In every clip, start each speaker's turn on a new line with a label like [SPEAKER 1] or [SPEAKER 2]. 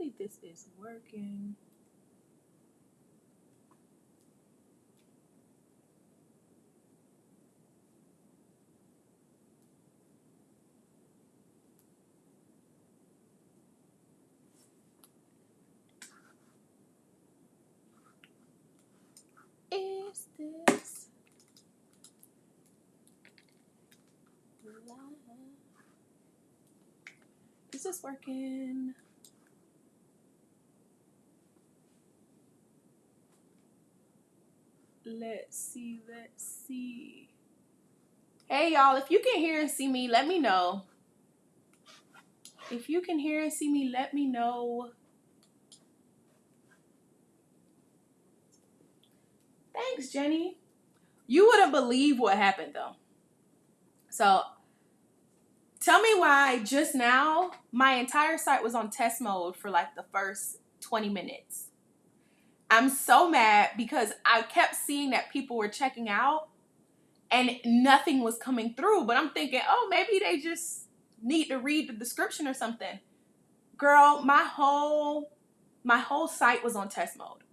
[SPEAKER 1] Hopefully this is working. Is this live? Is this working? Let's see. Hey y'all, if you can hear and see me, let me know. If you can hear and see me, let me know. Thanks, Jenny. You wouldn't believe what happened though. So tell me why just now my entire site was on test mode for like the first 20 minutes. I'm so mad because I kept seeing that people were checking out and nothing was coming through. But I'm thinking, oh, maybe they just need to read the description or something. Girl, my whole site was on test mode.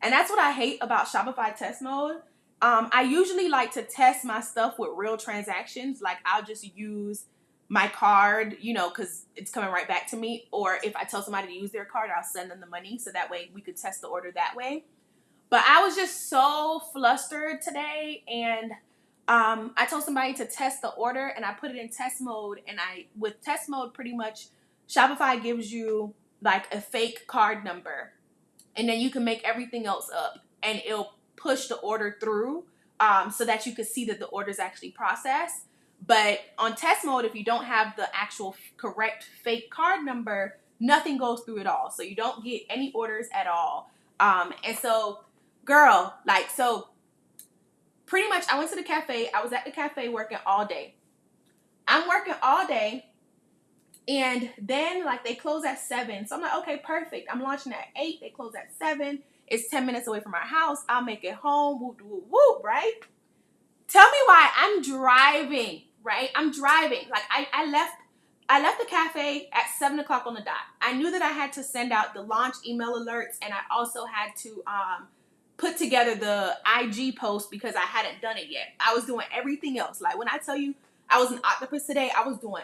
[SPEAKER 1] And that's what I hate about Shopify test mode. I usually like to test my stuff with real transactions. Like I'll just use my card, you know, because it's coming right back to me. Or if I tell somebody to use their card, I'll send them the money. So that way we could test the order that way. But I was just so flustered today. And I told somebody to test the order and I put it in test mode. And with test mode, pretty much Shopify gives you like a fake card number. And then you can make everything else up and it'll push the order through so that you can see that the order is actually processed. But on test mode, if you don't have the actual correct fake card number, nothing goes through at all. So you don't get any orders at all. And so, girl, like, so pretty much I went to the cafe. I was at the cafe working all day. I'm working all day. And then, like, they close at 7. So I'm like, okay, perfect. I'm launching at 8. They close at 7. It's 10 minutes away from our house. I'll make it home. Whoop, whoop, whoop, right? Tell me why I'm driving, right? I'm driving. Like, I left the cafe at 7 o'clock on the dot. I knew that I had to send out the launch email alerts. And I also had to put together the IG post because I hadn't done it yet. I was doing everything else. Like, when I tell you I was an octopus today, I was doing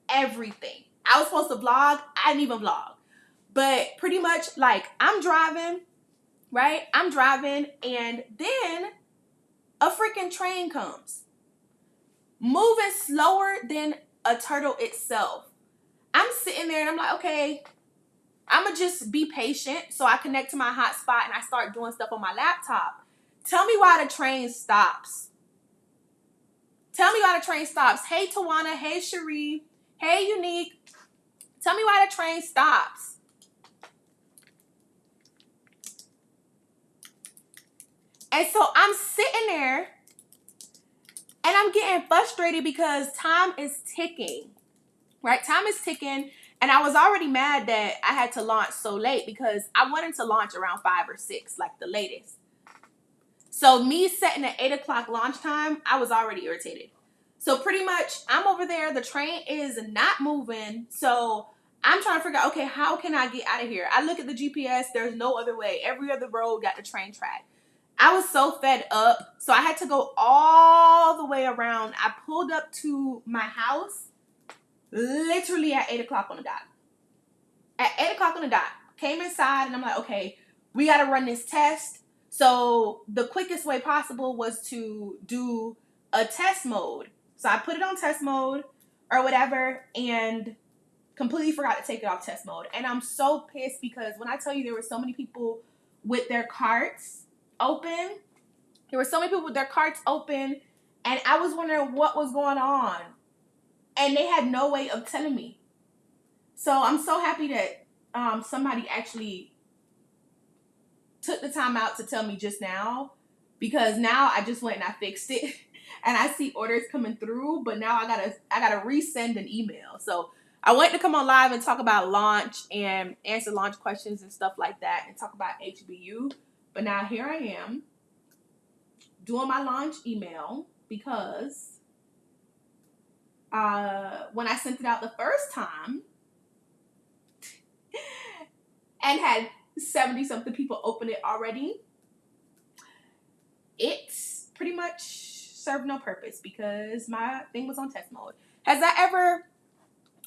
[SPEAKER 1] everything. I was supposed to vlog. I didn't even vlog. But pretty much, like, I'm driving, right? I'm driving, and then a freaking train comes. Moving slower than a turtle itself. I'm sitting there, and I'm like, okay, I'm going to just be patient. So I connect to my hotspot, and I start doing stuff on my laptop. Tell me why the train stops. Tell me why the train stops. Hey, Tawana. Hey, Cherie. Hey, Unique. Tell me why the train stops. And so I'm sitting there and I'm getting frustrated because time is ticking, right? Time is ticking. And I was already mad that I had to launch so late because I wanted to launch around 5 or 6, like the latest. So me setting an 8 o'clock launch time, I was already irritated. So pretty much I'm over there. The train is not moving. So I'm trying to figure out, okay, how can I get out of here? I look at the GPS. There's no other way. Every other road got the train track. I was so fed up. So I had to go all the way around. I pulled up to my house literally at 8 o'clock on the dot. At 8 o'clock on the dot. Came inside and I'm like, okay, we got to run this test. So the quickest way possible was to do a test mode. So I put it on test mode or whatever and completely forgot to take it off test mode. And I'm so pissed because when I tell you there were so many people with their carts open, and I was wondering what was going on. And they had no way of telling me. So I'm so happy that somebody actually took the time out to tell me just now, because now I just went and I fixed it and I see orders coming through, but now I gotta resend an email. So I went to come on live and talk about launch and answer launch questions and stuff like that and talk about HBU. But now here I am doing my launch email because when I sent it out the first time, and had 70 something people open it already, it's pretty much served no purpose because my thing was on test mode. Has that ever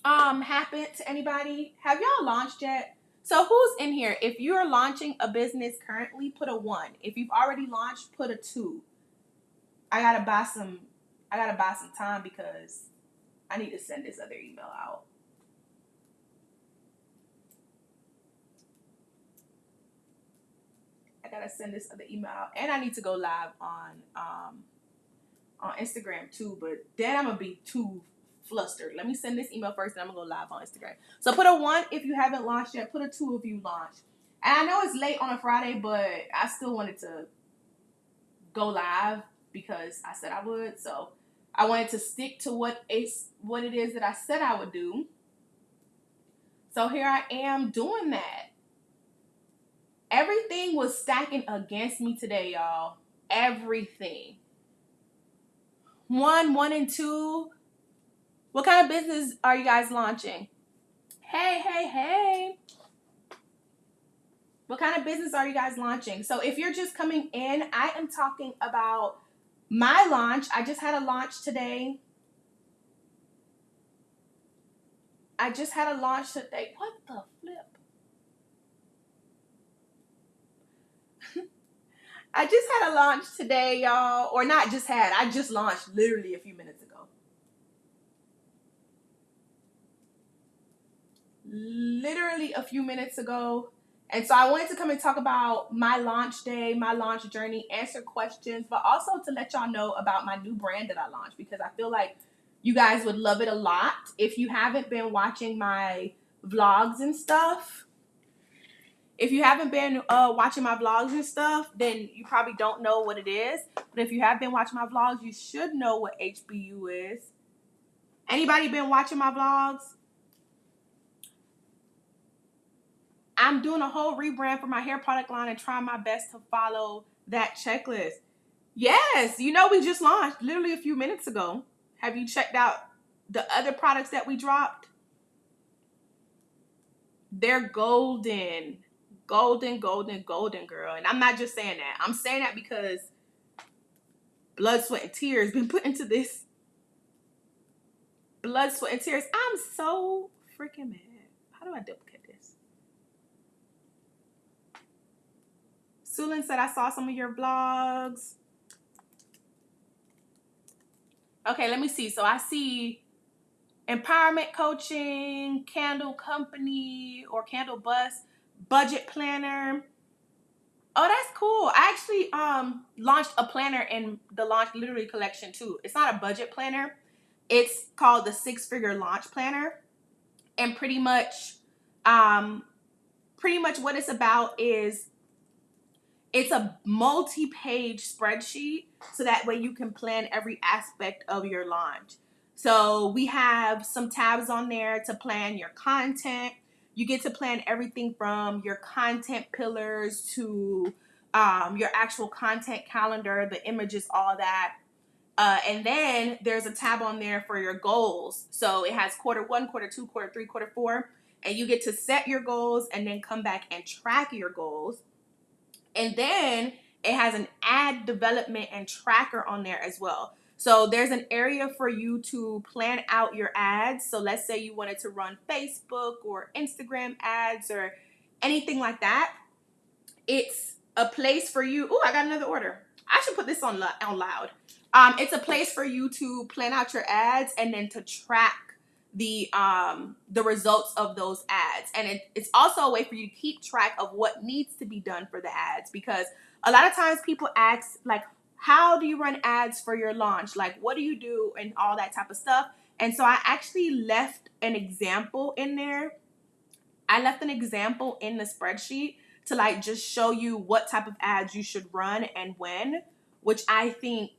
[SPEAKER 1] happened to anybody? Have y'all launched yet? So who's in here? If you're launching a business currently, put a 1. If you've already launched, put a 2. I gotta buy some time because I need to send this other email out. I gotta send this other email out, and I need to go live on Instagram too. But then I'm gonna be too flustered. Let me send this email first, and I'm gonna go live on Instagram. So put a 1 if you haven't launched yet. Put a 2 if you launched. And I know it's late on a Friday, but I still wanted to go live because I said I would. So I wanted to stick to what it is that I said I would do. So here I am doing that. Everything was stacking against me today, y'all. Everything. 1, 1, and 2. What kind of business are you guys launching? Hey. What kind of business are you guys launching? So if you're just coming in, I am talking about my launch. I just had a launch today. What the flip? I just had a launch today, y'all. Or not just had. I just launched literally a few minutes ago. And so I wanted to come and talk about my launch day, my launch journey, answer questions, but also to let y'all know about my new brand that I launched because I feel like you guys would love it a lot. If you haven't been watching my vlogs and stuff, then you probably don't know what it is. But if you have been watching my vlogs, you should know what HBU is. Anybody been watching my vlogs? I'm doing a whole rebrand for my hair product line and trying my best to follow that checklist. Yes, we just launched literally a few minutes ago. Have you checked out the other products that we dropped? They're golden. Golden, girl. And I'm not just saying that. I'm saying that because blood, sweat, and tears been put into this. Blood, sweat, and tears. I'm so freaking mad. How do I duplicate this? Sulin said, I saw some of your vlogs. Okay, let me see. So I see empowerment coaching, candle company or candle bus, budget planner. Oh, that's cool. I actually launched a planner in the Launch Literally collection too. It's not a budget planner. It's called the 6-Figure Launch Planner. And pretty much what it's about is it's a multi-page spreadsheet so that way you can plan every aspect of your launch. So we have some tabs on there to plan your content. You get to plan everything from your content pillars to your actual content calendar, the images, all that. And then there's a tab on there for your goals. So it has Q1, Q2, Q3, Q4, and you get to set your goals and then come back and track your goals. And then it has an ad development and tracker on there as well. So there's an area for you to plan out your ads. So let's say you wanted to run Facebook or Instagram ads or anything like that. It's a place for you. Oh, I got another order. I should put this on loud. It's a place for you to plan out your ads and then to track the results of those ads. And it's also a way for you to keep track of what needs to be done for the ads, because a lot of times people ask, like, how do you run ads for your launch? Like, what do you do and all that type of stuff. And so I actually left an example in there. I left an example in the spreadsheet to like just show you what type of ads you should run and when, which I think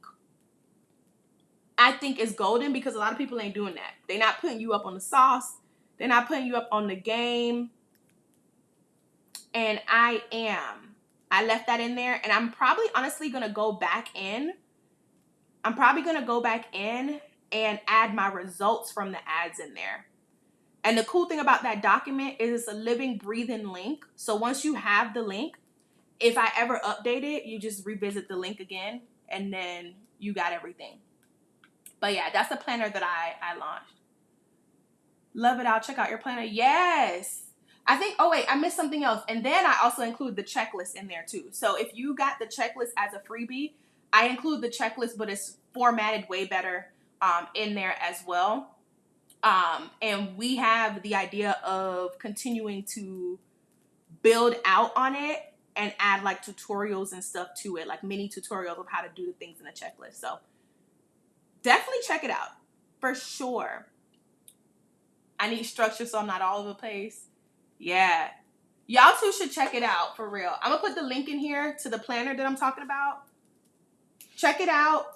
[SPEAKER 1] is golden because a lot of people ain't doing that. They're not putting you up on the sauce. They're not putting you up on the game. And I am. I left that in there, and I'm probably honestly going to go back in. I'm probably going to go back in and add my results from the ads in there. And the cool thing about that document is it's a living, breathing link. So once you have the link, if I ever update it, you just revisit the link again, and then you got everything. But yeah, that's the planner that I launched. Love it. I'll check out your planner. Yes. I think, oh wait, I missed something else. And then I also include the checklist in there too. So if you got the checklist as a freebie, I include the checklist, but it's formatted way better in there as well. And we have the idea of continuing to build out on it and add like tutorials and stuff to it, like mini tutorials of how to do the things in the checklist. So definitely check it out for sure. I need structure so I'm not all over the place. Yeah. Y'all too should check it out for real. I'm gonna put the link in here to the planner that I'm talking about. Check it out.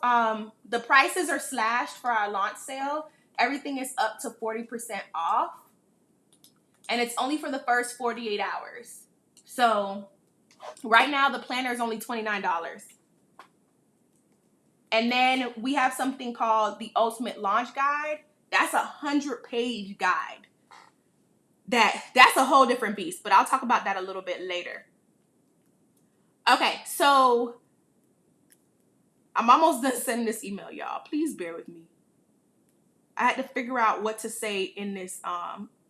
[SPEAKER 1] The prices are slashed for our launch sale. Everything is up to 40% off. And it's only for the first 48 hours. So right now the planner is only $29. And then we have something called the Ultimate Launch Guide. That's a 100-page guide. That's a whole different beast, but I'll talk about that a little bit later. Okay, so I'm almost done sending this email, y'all. Please bear with me. I had to figure out what to say in this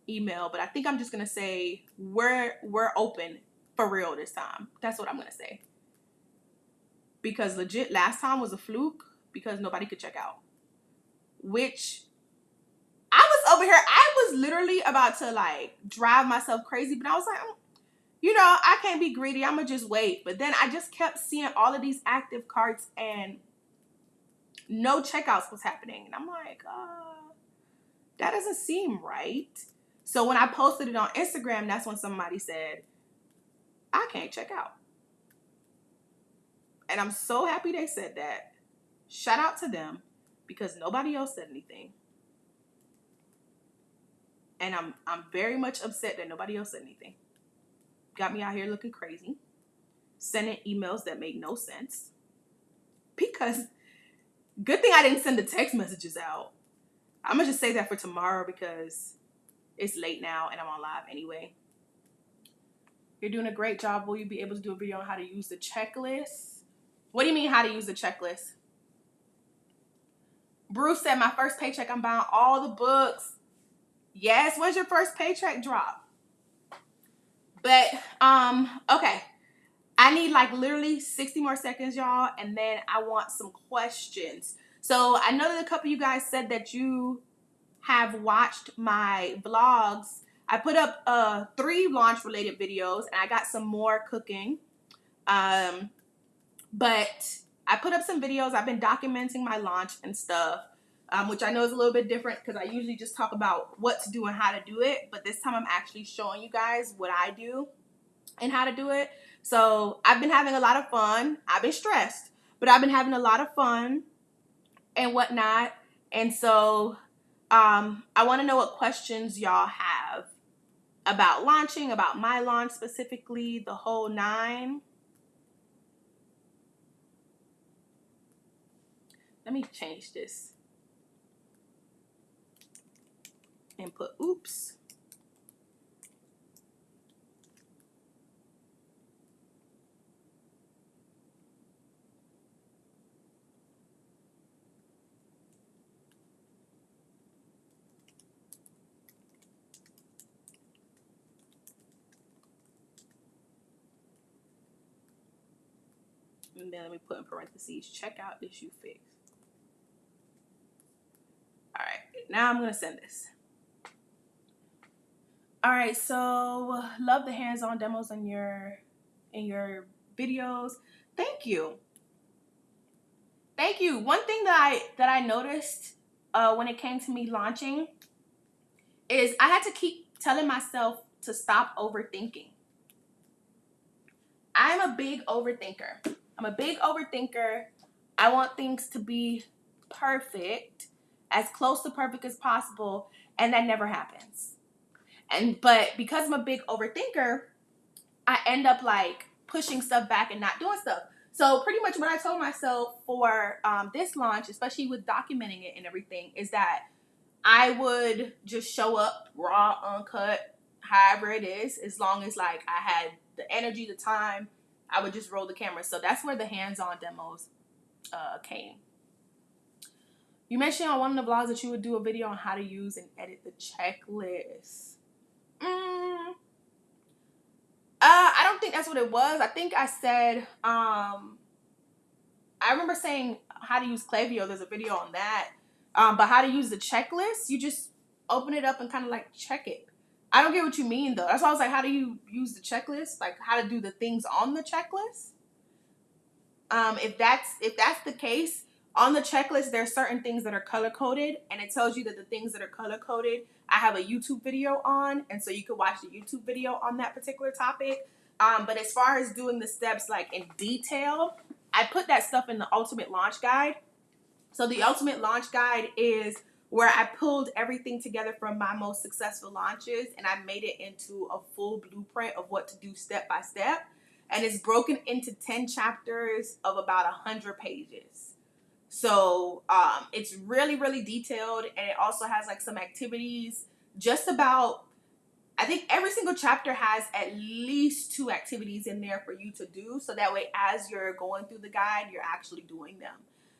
[SPEAKER 1] email, but I think I'm just gonna say we're open for real this time. That's what I'm gonna say. Because legit, last time was a fluke because nobody could check out. Which I was over here, I was literally about to like drive myself crazy, but I was like, you know, I can't be greedy. I'm gonna just wait. But then I just kept seeing all of these active carts and no checkouts was happening. And I'm like, that doesn't seem right. So when I posted it on Instagram, that's when somebody said, I can't check out. And I'm so happy they said that. Shout out to them because nobody else said anything. And I'm very much upset that nobody else said anything. Got me out here looking crazy, sending emails that make no sense. Because good thing I didn't send the text messages out. I'm gonna just say that for tomorrow because it's late now and I'm on live anyway. You're doing a great job. Will you be able to do a video on how to use the checklist? What do you mean how to use the checklist? Bruce said my first paycheck, I'm buying all the books. Yes, when's your first paycheck drop? But, okay. I need like literally 60 more seconds, y'all, and then I want some questions. So I know that a couple of you guys said that you have watched my vlogs. I put up 3 launch related videos and I got some more cooking. But I put up some videos. I've been documenting my launch and stuff. Which I know is a little bit different because I usually just talk about what to do and how to do it. But this time I'm actually showing you guys what I do and how to do it. So I've been having a lot of fun. I've been stressed, but I've been having a lot of fun and whatnot. And so I want to know what questions y'all have about launching, about my launch specifically, the whole 9. Let me change this. And put oops. And then let me put in parentheses, check out issue fix. All right, now I'm gonna send this. All right, so love the hands-on demos in your videos. Thank you. Thank you. One thing that I noticed when it came to me launching is I had to keep telling myself to stop overthinking. I'm a big overthinker. I want things to be perfect, as close to perfect as possible, and that never happens. But because I'm a big overthinker, I end up like pushing stuff back and not doing stuff. So pretty much what I told myself for this launch, especially with documenting it and everything, is that I would just show up raw, uncut, however it is, as long as like I had the energy, the time, I would just roll the camera. So that's where the hands-on demos came. You mentioned on one of the vlogs that you would do a video on how to use and edit the checklist. I don't think that's what it was. I think I said, I remember saying how to use Klaviyo. There's a video on that. But how to use the checklist, you just open it up and kind of like check it. I don't get what you mean though. That's why I was like, how do you use the checklist? Like how to do the things on the checklist? If that's the case, on the checklist, there's certain things that are color coded, and it tells you that the things that are color coded, I have a YouTube video on, and so you can watch the YouTube video on that particular topic. But as far as doing the steps like in detail, I put that stuff in the Ultimate Launch Guide. So the Ultimate Launch Guide is where I pulled everything together from my most successful launches, and I made it into a full blueprint of what to do step by step. And it's broken into 10 chapters of about 100 pages. So it's really, really detailed, and it also has like some activities just about, I think every single chapter has at least 2 activities in there for you to do. So that way, as you're going through the guide, you're actually doing them.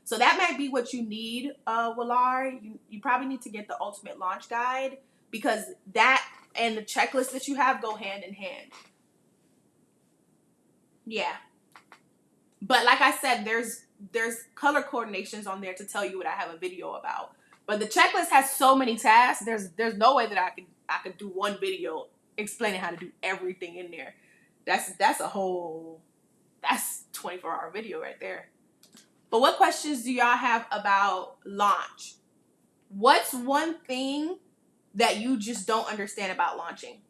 [SPEAKER 1] So that might be what you need, Willar. You probably need to get the Ultimate Launch Guide, because that and the checklist that you have go hand in hand. Yeah. But like I said, there's color coordinations on there to tell you what I have a video about. But the checklist has so many tasks. There's no way that I could do one video explaining how to do everything in there. That's 24-hour video right there. But what questions do y'all have about launch? What's one thing that you just don't understand about launching?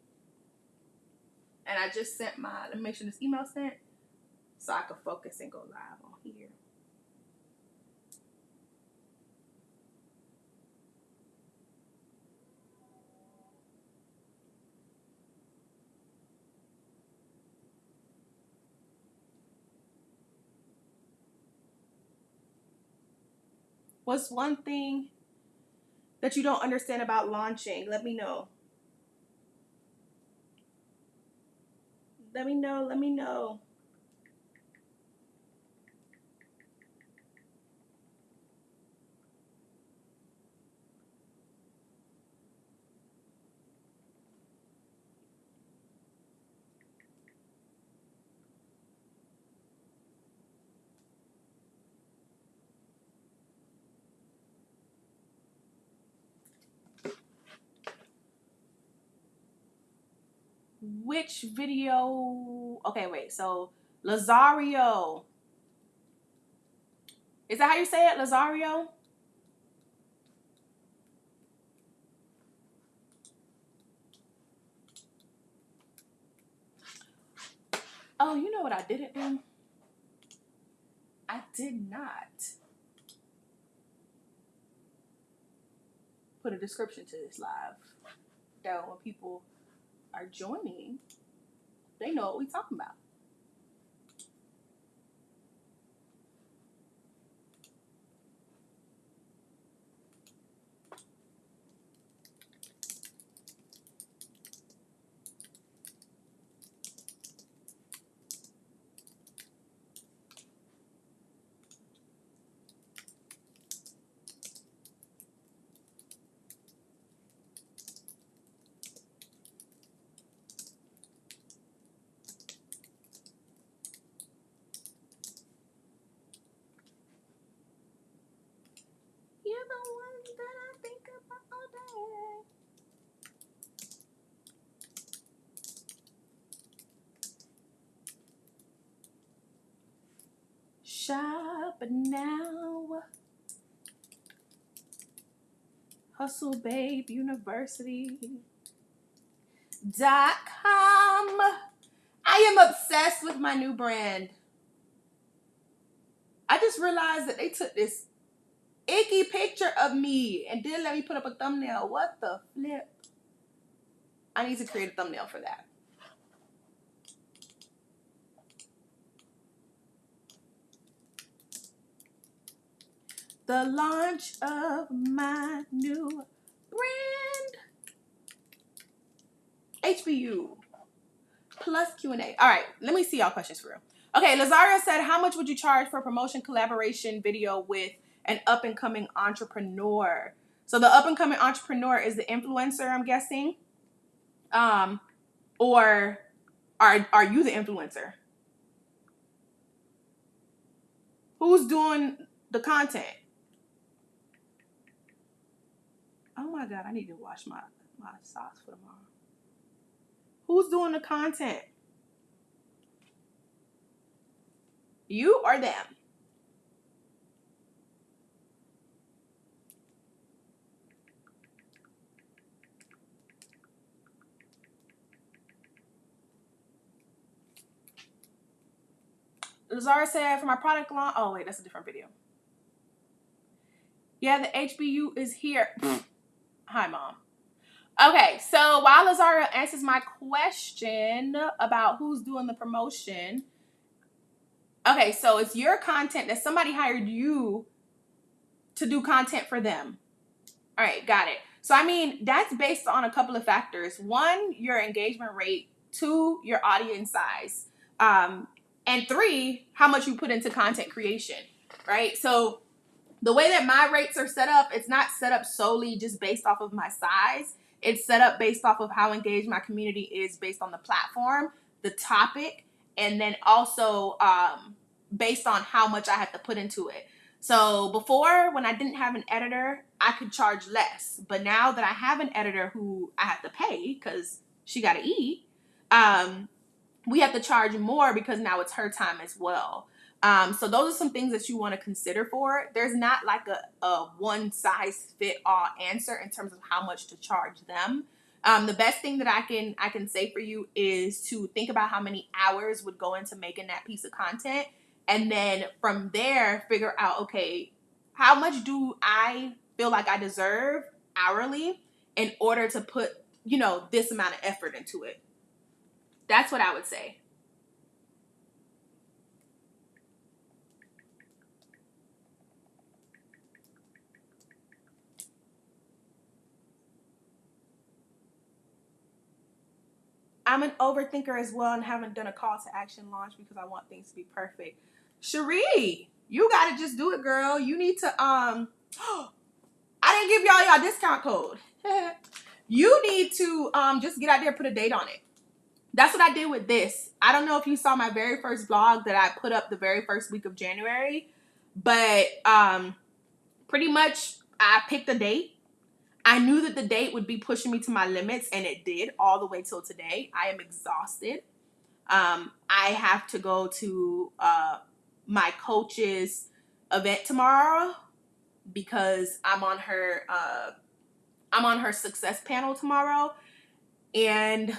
[SPEAKER 1] And I just sent let me make sure this email sent so I can focus and go live on here. What's one thing that you don't understand about launching? Let me know. Let me know. Which video? Okay, wait. So, Lazario. Is that how you say it, Lazario? Oh, you know what I didn't do? I did not put a description to this live. That when people are joining, they know what we're talking about. You're the one that I think about all day. Shop now. Hustle Babe University.com. I am obsessed with my new brand. I just realized that they took this icky picture of me and didn't let me put up a thumbnail. What the flip? I need to create a thumbnail for that. The launch of my new brand HBU plus Q&A. All right, let me see y'all questions for real. Okay, Lazaria said, how much would you charge for a promotion collaboration video with an up-and-coming entrepreneur? So the up-and-coming entrepreneur is the influencer, I'm guessing. Or are you the influencer? Who's doing the content? Oh my God, I need to wash my socks for tomorrow. Who's doing the content? You or them? Lazara said, for my product line. Oh, wait, that's a different video. Yeah, the HBU is here. Hi, Mom. Okay, so while Lazara answers my question about who's doing the promotion. Okay, so it's your content that somebody hired you to do content for them. All right, got it. So, I mean, that's based on a couple of factors. One, your engagement rate. Two, your audience size. And three, how much you put into content creation, right? So the way that my rates are set up, it's not set up solely just based off of my size. It's set up based off of how engaged my community is based on the platform, the topic, and then also based on how much I have to put into it. So before, when I didn't have an editor, I could charge less. But now that I have an editor who I have to pay because she got to eat, we have to charge more because now it's her time as well. So those are some things that you want to consider for. There's not like a one size fit all answer in terms of how much to charge them. The best thing that I can say for you is to think about how many hours would go into making that piece of content. And then from there, figure out, okay, how much do I feel like I deserve hourly in order to put, this amount of effort into it. That's what I would say. I'm an overthinker as well and haven't done a call to action launch because I want things to be perfect. Cherie, you gotta just do it, girl. You need to I didn't give y'all discount code. You need to just get out there and put a date on it. That's what I did with this. I don't know if you saw my very first vlog that I put up the very first week of January, but pretty much I picked a date. I knew that the date would be pushing me to my limits, and it did all the way till today. I am exhausted. I have to go to my coach's event tomorrow because I'm on her success panel tomorrow, and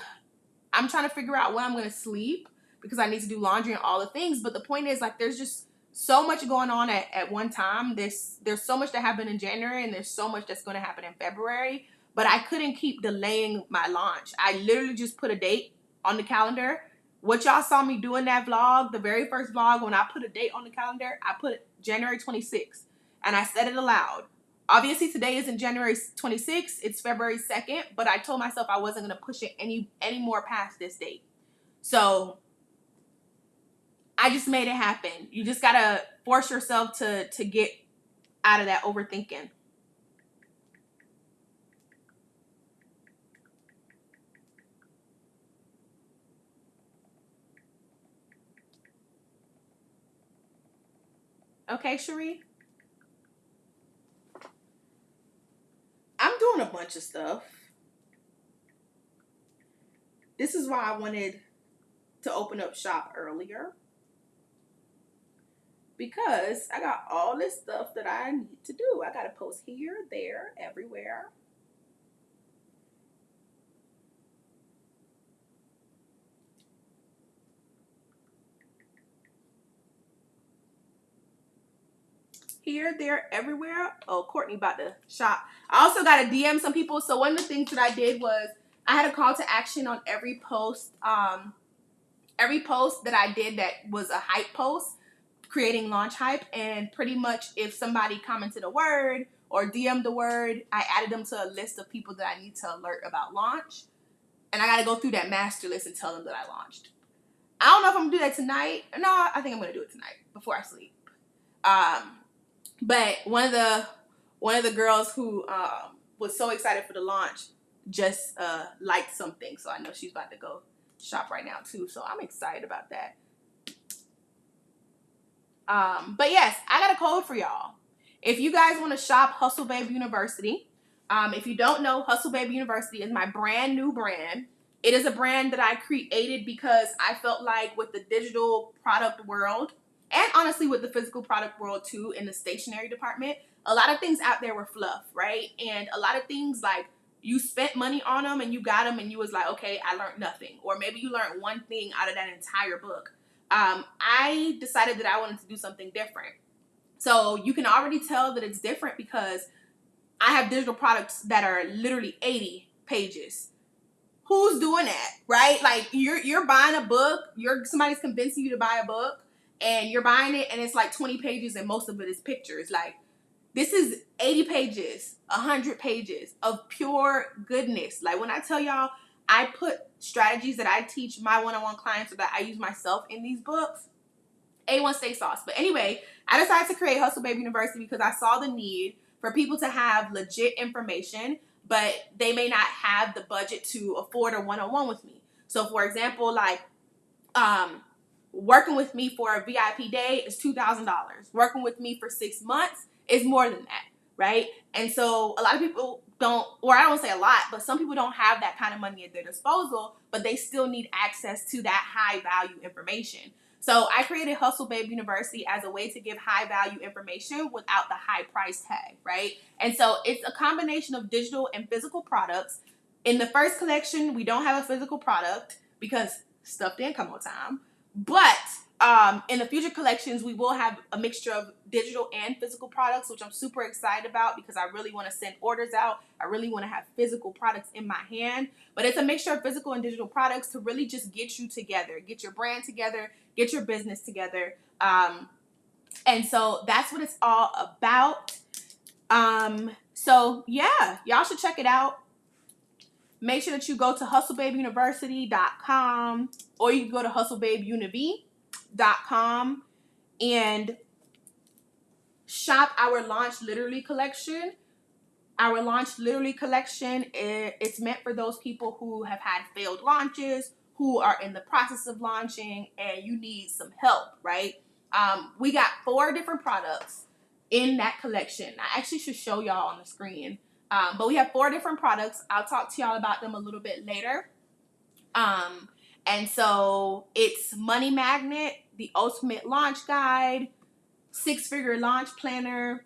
[SPEAKER 1] I'm trying to figure out when I'm going to sleep because I need to do laundry and all the things. But the point is, like, there's just so much going on at one time. There's so much that happened in January, and there's so much that's going to happen in February. But I couldn't keep delaying my launch. I literally just put a date on the calendar. What y'all saw me do in that vlog, the very first vlog, when I put a date on the calendar, I put January 26th, and I said it aloud. Obviously, today isn't January 26th. It's February 2nd, but I told myself I wasn't going to push it any more past this date. So I just made it happen. You just got to force yourself to get out of that overthinking. Okay, Cherie? I'm doing a bunch of stuff. This is why I wanted to open up shop earlier. Because I got all this stuff that I need to do. I got to post here, there, everywhere. Here, there, everywhere. Oh, Courtney about to shop. I also got to DM some people. So one of the things that I did was I had a call to action on every post. Every post that I did that was a hype post, creating launch hype. And pretty much if somebody commented a word or DM the word, I added them to a list of people that I need to alert about launch. And I got to go through that master list and tell them that I launched. I don't know if I'm going to do that tonight. No, I think I'm going to do it tonight before I sleep. But one of the girls who was so excited for the launch just liked something. So I know she's about to go shop right now too. So I'm excited about that. But yes, I got a code for y'all. If you guys want to shop Hustle Babe University, if you don't know, Hustle Babe University is my brand new brand. It is a brand that I created because I felt like with the digital product world, and honestly with the physical product world too, in the stationery department, a lot of things out there were fluff, right? And a lot of things like you spent money on them and you got them and you was like, okay, I learned nothing. Or maybe you learned one thing out of that entire book. I decided that I wanted to do something different. So you can already tell that it's different because I have digital products that are literally 80 pages. Who's doing that, right? Like you're buying a book, somebody's convincing you to buy a book, and you're buying it, and it's like 20 pages, and most of it is pictures. Like this is 80 pages, 100 pages of pure goodness. Like when I tell y'all, I put strategies that I teach my one-on-one clients or that I use myself in these books. A1 steak sauce. But anyway, I decided to create Hustle Babe University because I saw the need for people to have legit information, but they may not have the budget to afford a one-on-one with me. So for example, like working with me for a VIP day is $2,000. Working with me for 6 months is more than that, right? And so a lot of people don't, or I don't say a lot, but some people don't have that kind of money at their disposal, but they still need access to that high value information. So I created Hustle Babe University as a way to give high value information without the high price tag, right? And so it's a combination of digital and physical products. In the first collection, we don't have a physical product because stuff didn't come on time. But in the future collections, we will have a mixture of digital and physical products, which I'm super excited about because I really want to send orders out. I really want to have physical products in my hand. But it's a mixture of physical and digital products to really just get you together, get your brand together, get your business together. And so that's what it's all about. So yeah, y'all should check it out. Make sure that you go to hustlebabeuniversity.com or you can go to hustlebabeuniv.com and shop our Launch Literally collection. Our Launch Literally collection, it's meant for those people who have had failed launches, who are in the process of launching, and you need some help, right? We got 4 different products in that collection. I actually should show y'all on the screen. But we have 4 different products. I'll talk to y'all about them a little bit later. And so it's Money Magnet, the Ultimate Launch Guide, 6-Figure Launch Planner,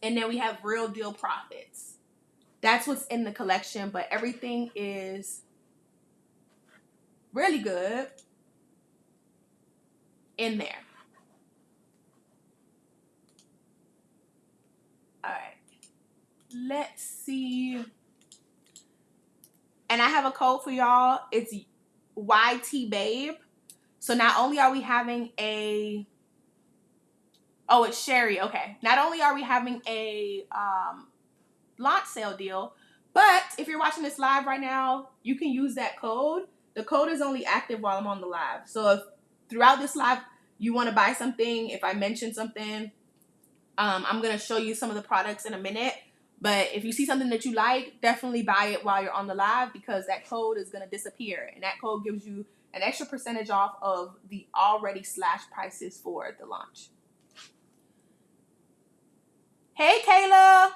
[SPEAKER 1] and then we have Real Deal Profits. That's what's in the collection, but everything is really good in there. All right. Let's see. And I have a code for y'all. It's YT Babe. So not only are we having it's Sherry. Okay. Not only are we having a launch sale deal, but if you're watching this live right now, you can use that code. The code is only active while I'm on the live. So if throughout this live you want to buy something, if I mention something, I'm going to show you some of the products in a minute. But if you see something that you like, definitely buy it while you're on the live because that code is going to disappear. And that code gives you an extra percentage off of the already slashed prices for the launch. Hey, Kayla.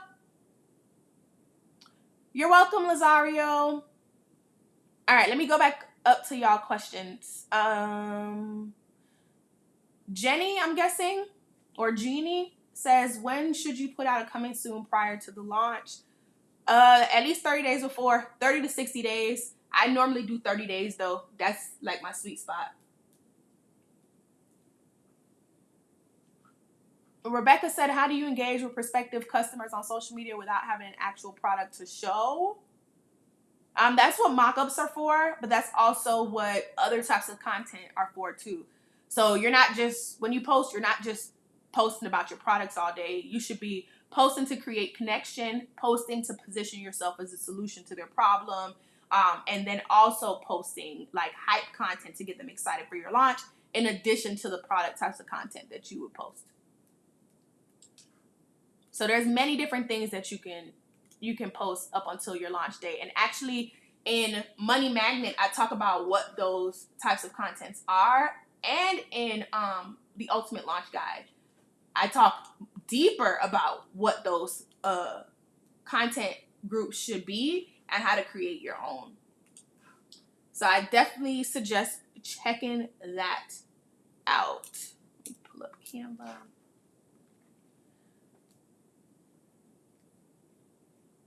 [SPEAKER 1] You're welcome, Lazario. All right, let me go back up to y'all questions. Jenny, I'm guessing, or Jeannie, says, when should you put out a coming soon prior to the launch? At least 30 days before, 30 to 60 days. I normally do 30 days though. That's like my sweet spot. Rebecca said, how do you engage with prospective customers on social media without having an actual product to show? That's what mock-ups are for, but that's also what other types of content are for too. So you're not just, when you post, you're not just posting about your products all day. You should be posting to create connection, posting to position yourself as a solution to their problem, and then also posting like hype content to get them excited for your launch, in addition to the product types of content that you would post. So there's many different things that you can post up until your launch date. And actually in Money Magnet, I talk about what those types of contents are, and in the Ultimate Launch Guide, I talk deeper about what those content groups should be and how to create your own. So I definitely suggest checking that out. Let me pull up Canva.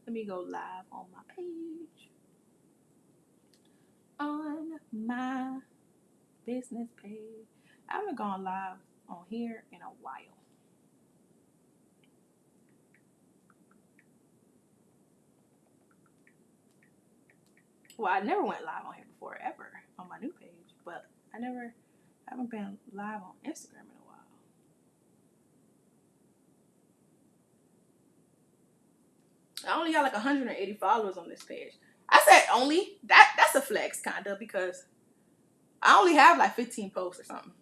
[SPEAKER 1] Let me go live on my page. On my business page. I haven't gone live on here in a while. Well, I never went live on here before, ever, on my new page. But I haven't been live on Instagram in a while. I only got like 180 followers on this page. I said only. That's a flex, kind of, because I only have like 15 posts or something.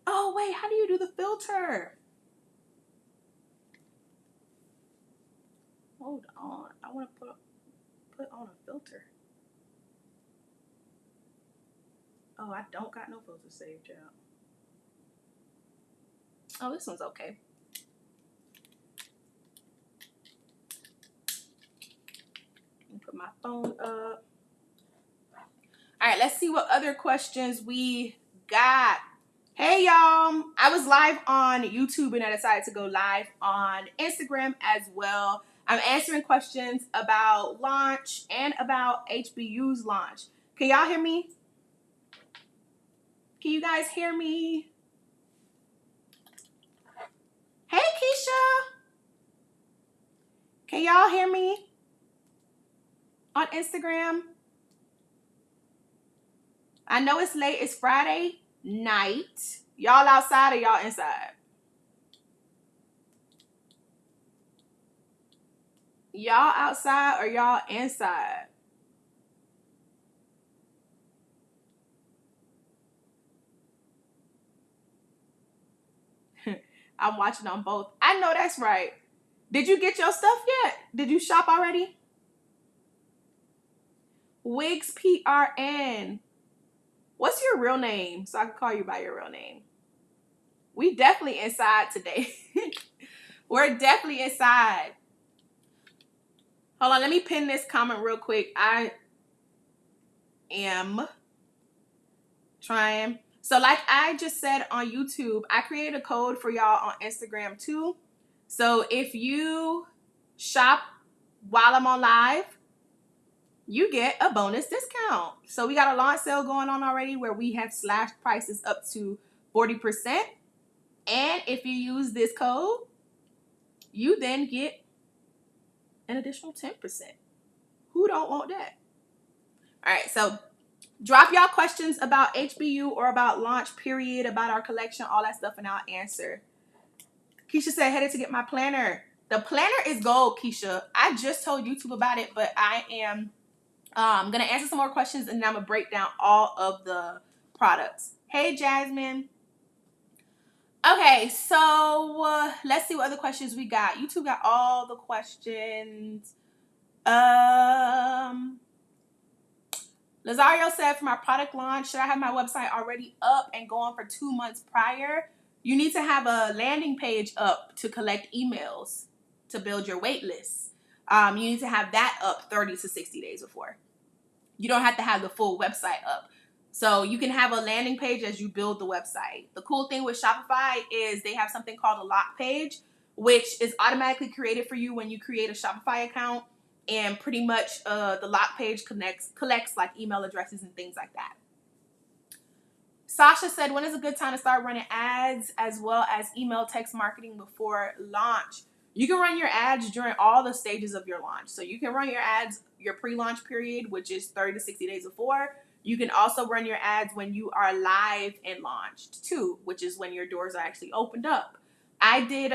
[SPEAKER 1] Oh, wait, how do you do the filter? Hold on. I want to put on a filter. Oh, I don't got no filters saved, y'all. Oh, this one's okay. Put my phone up. All right, let's see what other questions we got. Hey, y'all. I was live on YouTube and I decided to go live on Instagram as well. I'm answering questions about launch and about HBU's launch. Can y'all hear me? Can you guys hear me? Hey, Keisha. Can y'all hear me on Instagram? I know it's late. It's Friday night. Y'all outside or y'all inside? Y'all outside or y'all inside? I'm watching on both. I know that's right. Did you get your stuff yet? Did you shop already? Wigs PRN. What's your real name so I can call you by your real name? We definitely inside today. We're definitely inside. Hold on, let me pin this comment real quick. I am trying. So like I just said on YouTube, I created a code for y'all on Instagram too. So if you shop while I'm on live, you get a bonus discount. So we got a launch sale going on already where we have slashed prices up to 40%. And if you use this code, you then get an additional 10%. Who don't want that? All right, so drop y'all questions about HBU or about launch period, about our collection, all that stuff, and I'll answer. Keisha said, headed to get my planner. The planner is gold, Keisha. I just told YouTube about it, but I am going to answer some more questions, and then I'm going to break down all of the products. Hey, Jasmine. Okay, so let's see what other questions we got. YouTube got all the questions. Lazario said, for my product launch, should I have my website already up and going for 2 months prior? You need to have a landing page up to collect emails to build your wait list. You need to have that up 30 to 60 days before. You don't have to have the full website up. So you can have a landing page as you build the website. The cool thing with Shopify is they have something called a lock page, which is automatically created for you when you create a Shopify account. And pretty much the lock page collects like email addresses and things like that. Sasha said, when is a good time to start running ads as well as email text marketing before launch? You can run your ads during all the stages of your launch. So you can run your ads, your pre-launch period, which is 30 to 60 days before. You can also run your ads when you are live and launched too, which is when your doors are actually opened up. I did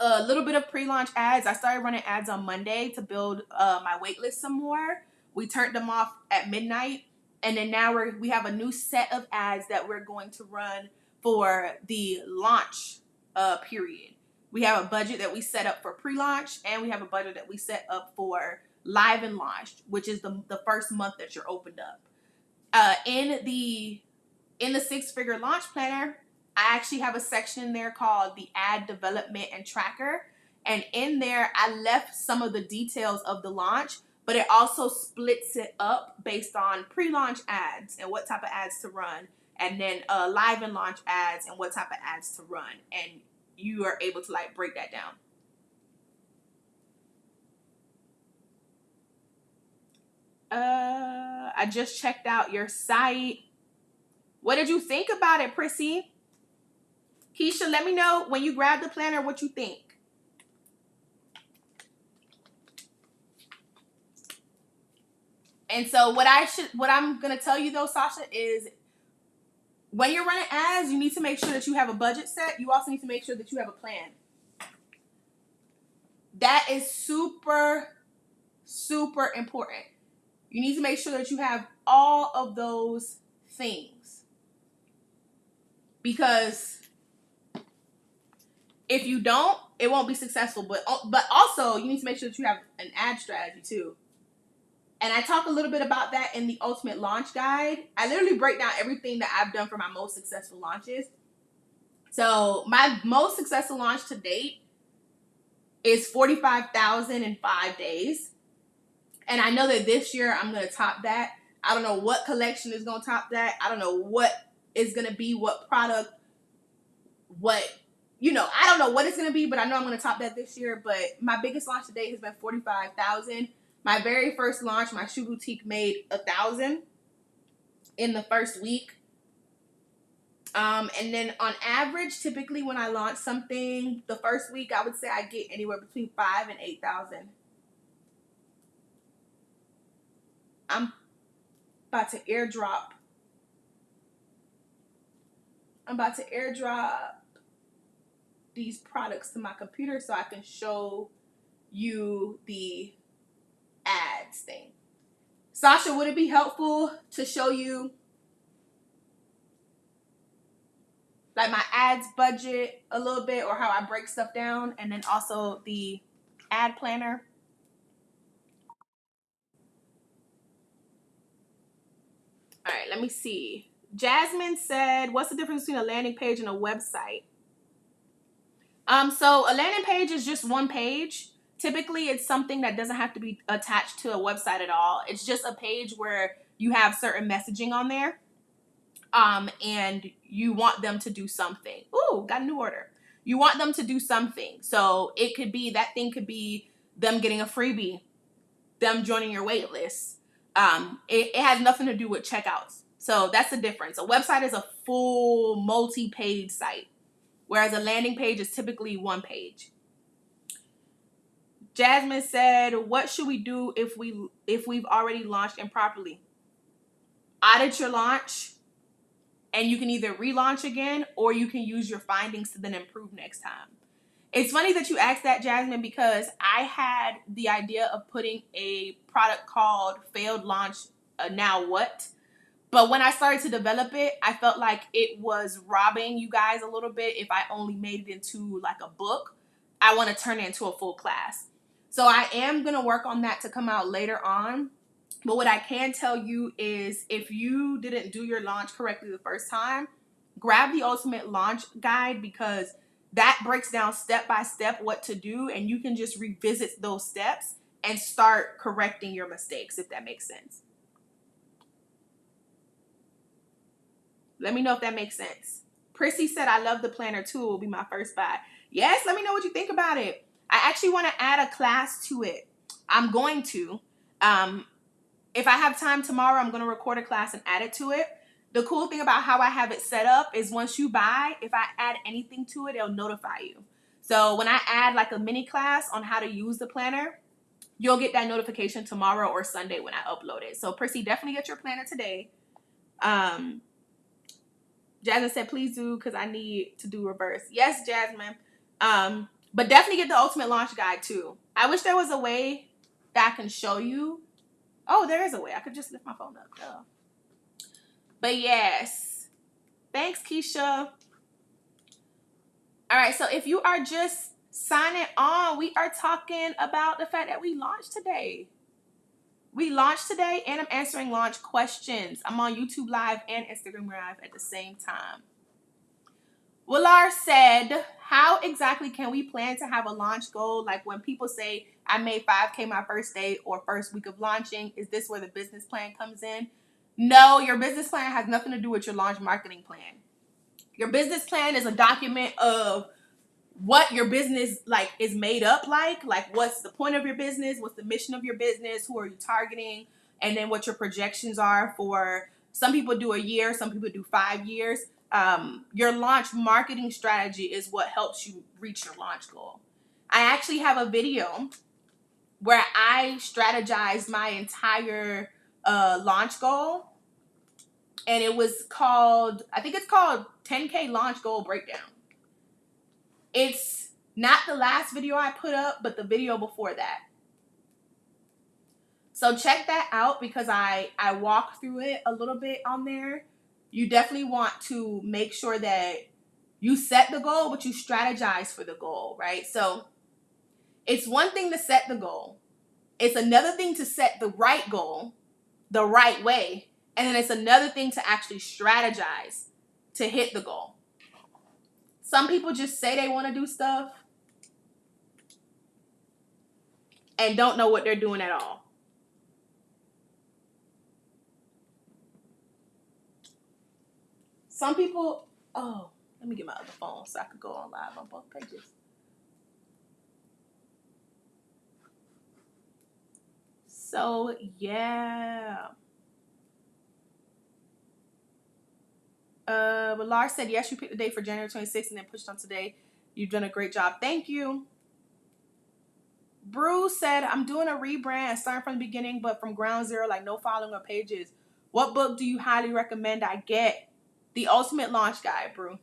[SPEAKER 1] a little bit of pre-launch ads. I started running ads on Monday to build my wait list some more. We turned them off at midnight, and then now we have a new set of ads that we're going to run for the launch period. We have a budget that we set up for pre-launch, and we have a budget that we set up for live and launched, which is the first month that you're opened up. In the 6-figure launch planner, I actually have a section in there called the ad development and tracker. And in there, I left some of the details of the launch, but it also splits it up based on pre-launch ads and what type of ads to run, and then live and launch ads and what type of ads to run. And you are able to like break that down. I just checked out your site. What did you think about it, Prissy? Keisha, let me know when you grab the planner what you think. And so what I'm gonna tell you though, Sasha, is when you're running ads, you need to make sure that you have a budget set. You also need to make sure that you have a plan. That is super, super important. You need to make sure that you have all of those things. Because if you don't, it won't be successful. But also, you need to make sure that you have an ad strategy too. And I talk a little bit about that in the Ultimate Launch Guide. I literally break down everything that I've done for my most successful launches. So my most successful launch to date is $45,000 in 5 days. And I know that this year I'm going to top that. I don't know what collection is going to top that. I don't know what is going to be, what product, I don't know what it's going to be, but I know I'm going to top that this year. But my biggest launch to date has been $45,000. My very first launch, my shoe boutique, made $1,000 in the first week. And then on average, typically when I launch something, the first week, I would say I get anywhere between $5,000 and $8,000. I'm about to airdrop these products to my computer so I can show you the ads thing. Sasha, would it be helpful to show you like my ads budget a little bit, or how I break stuff down, and then also the ad planner? All right, let me see. Jasmine said, what's the difference between a landing page and a website? So a landing page is just one page. Typically, it's something that doesn't have to be attached to a website at all. It's just a page where you have certain messaging on there, and you want them to do something. Ooh, got a new order. You want them to do something. So that thing could be them getting a freebie, them joining your wait list. It has nothing to do with checkouts. So that's the difference. A website is a full multi-page site, whereas a landing page is typically one page. Jasmine said, what should we do if we've already launched improperly? Audit your launch, and you can either relaunch again, or you can use your findings to then improve next time. It's funny that you asked that, Jasmine, because I had the idea of putting a product called Failed Launch Now What? But when I started to develop it, I felt like it was robbing you guys a little bit if I only made it into like a book. I want to turn it into a full class. So I am going to work on that to come out later on. But what I can tell you is, if you didn't do your launch correctly the first time, grab the Ultimate Launch Guide, because that breaks down step by step what to do, and you can just revisit those steps and start correcting your mistakes, if that makes sense. Let me know if that makes sense. Prissy said, I love the planner too. It will be my first buy. Yes, let me know what you think about it. I actually want to add a class to it. I'm going to. If I have time tomorrow, I'm going to record a class and add it to it. The cool thing about how I have it set up is, once you buy, if I add anything to it, it'll notify you. So when I add like a mini class on how to use the planner, you'll get that notification tomorrow or Sunday when I upload it. So Prissy, definitely get your planner today. Jasmine said, please do, because I need to do reverse. Yes, Jasmine. But definitely get the Ultimate Launch Guide too. I wish there was a way that I can show you. Oh, there is a way. I could just lift my phone up. Duh. But yes. Thanks, Keisha. All right, so if you are just signing on, we are talking about the fact that we launched today. We launched today, and I'm answering launch questions. I'm on YouTube Live and Instagram Live at the same time. Willar said, how exactly can we plan to have a launch goal? Like when people say, I made 5K my first day or first week of launching, is this where the business plan comes in? No, your business plan has nothing to do with your launch marketing plan. Your business plan is a document of what your business like is made up like what's the point of your business, what's the mission of your business, who are you targeting, and then what your projections are for. Some people do a year, some people do 5 years. Your launch marketing strategy is what helps you reach your launch goal. I actually have a video where I strategized my entire launch goal, and it was called, I think it's called 10K Launch Goal Breakdown. It's not the last video I put up, but the video before that. So check that out because I walk through it a little bit on there. You definitely want to make sure that you set the goal, but you strategize for the goal, right? So it's one thing to set the goal. It's another thing to set the right goal the right way. And then it's another thing to actually strategize to hit the goal. Some people just say they want to do stuff and don't know what they're doing at all. Some people, oh, let me get my other phone so I could go on live on both pages. So, yeah. But Lars said, yes, you picked the date for January 26th and then pushed on today. You've done a great job. Thank you. Bruce said, I'm doing a rebrand, starting from the beginning, but from ground zero, like no following of pages. What book do you highly recommend I get? The Ultimate Launch Guide, Brew.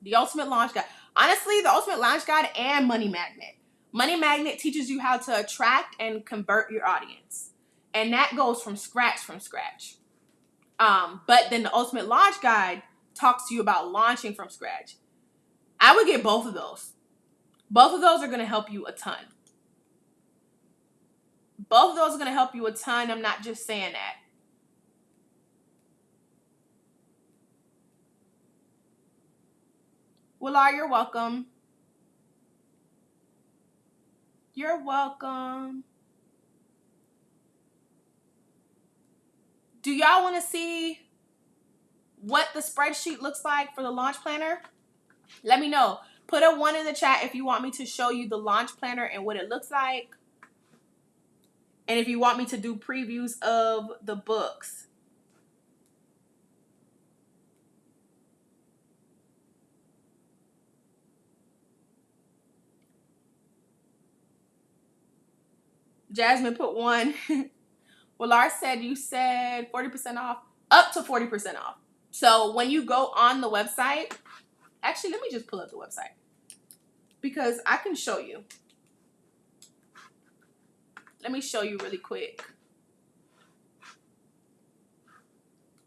[SPEAKER 1] The Ultimate Launch Guide. Honestly, the Ultimate Launch Guide and Money Magnet. Money Magnet teaches you how to attract and convert your audience. And that goes from scratch. But then the Ultimate Launch Guide talks to you about launching from scratch. I would get both of those. Both of those are going to help you a ton. Both of those are going to help you a ton. I'm not just saying that. Willar, you're welcome. You're welcome. Do y'all want to see what the spreadsheet looks like for the launch planner? Let me know. Put a 1 in the chat if you want me to show you the launch planner and what it looks like. And if you want me to do previews of the books. Jasmine put 1. Well, Lars said you said 40% off, up to 40% off. So when you go on the website, actually, let me just pull up the website because I can show you. Let me show you really quick.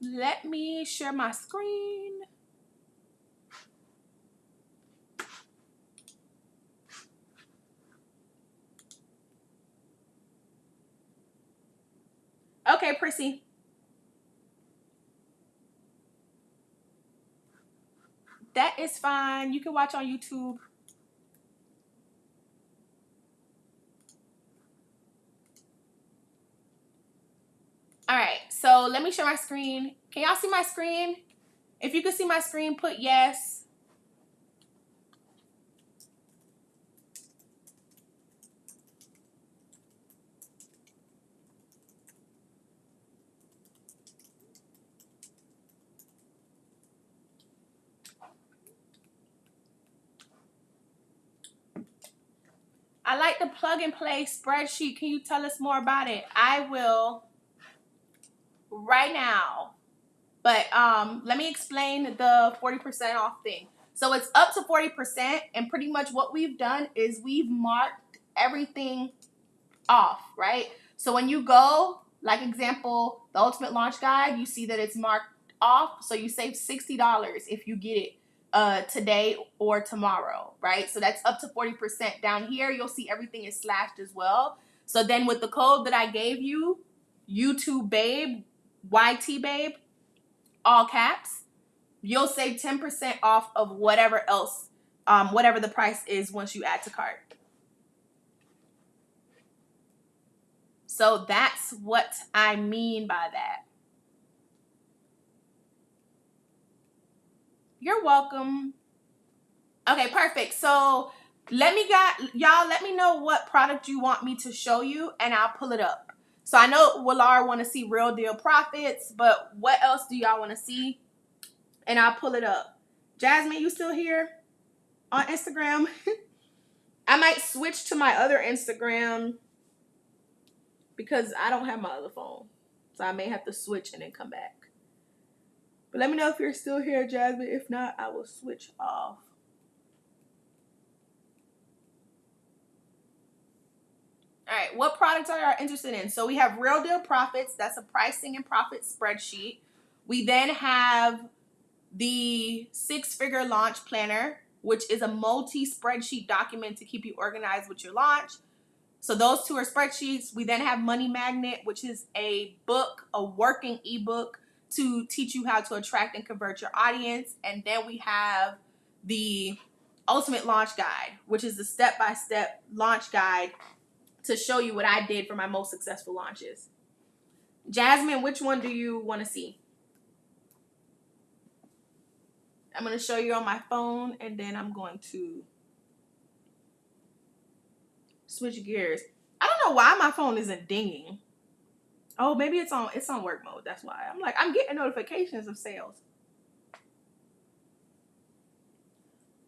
[SPEAKER 1] Let me share my screen. Okay, Prissy. That is fine. You can watch on YouTube. All right, so let me share my screen. Can y'all see my screen? If you can see my screen, put yes. I like the plug and play spreadsheet. Can you tell us more about it? I will right now. But let me explain the 40% off thing. So it's up to 40%, and pretty much what we've done is we've marked everything off, right? So when you go, like example, the Ultimate Launch Guide, you see that it's marked off, so you save $60 if you get it today or tomorrow, right? So that's up to 40%. Down here, you'll see everything is slashed as well. So then with the code that I gave you, YouTube Babe, YT Babe, all caps, you'll save 10% off of whatever else, whatever the price is once you add to cart. So that's what I mean by that. You're welcome. Okay, perfect. So let me know what product you want me to show you, and I'll pull it up. So I know Willar want to see real deal profits, but what else do y'all want to see? And I'll pull it up. Jasmine, you still here on Instagram? I might switch to my other Instagram because I don't have my other phone. So I may have to switch and then come back. But let me know if you're still here, Jasmine. If not, I will switch off. All right, what products are y'all interested in? So we have Real Deal Profits. That's a pricing and profit spreadsheet. We then have the 6-figure launch planner, which is a multi-spreadsheet document to keep you organized with your launch. So those two are spreadsheets. We then have Money Magnet, which is a book, a working ebook to teach you how to attract and convert your audience. And then we have the Ultimate Launch Guide, which is the step-by-step launch guide to show you what I did for my most successful launches. Jasmine, which one do you want to see? I'm going to show you on my phone, and then I'm going to switch gears. I don't know why my phone isn't dinging. Oh, maybe it's on work mode. That's why. I'm getting notifications of sales.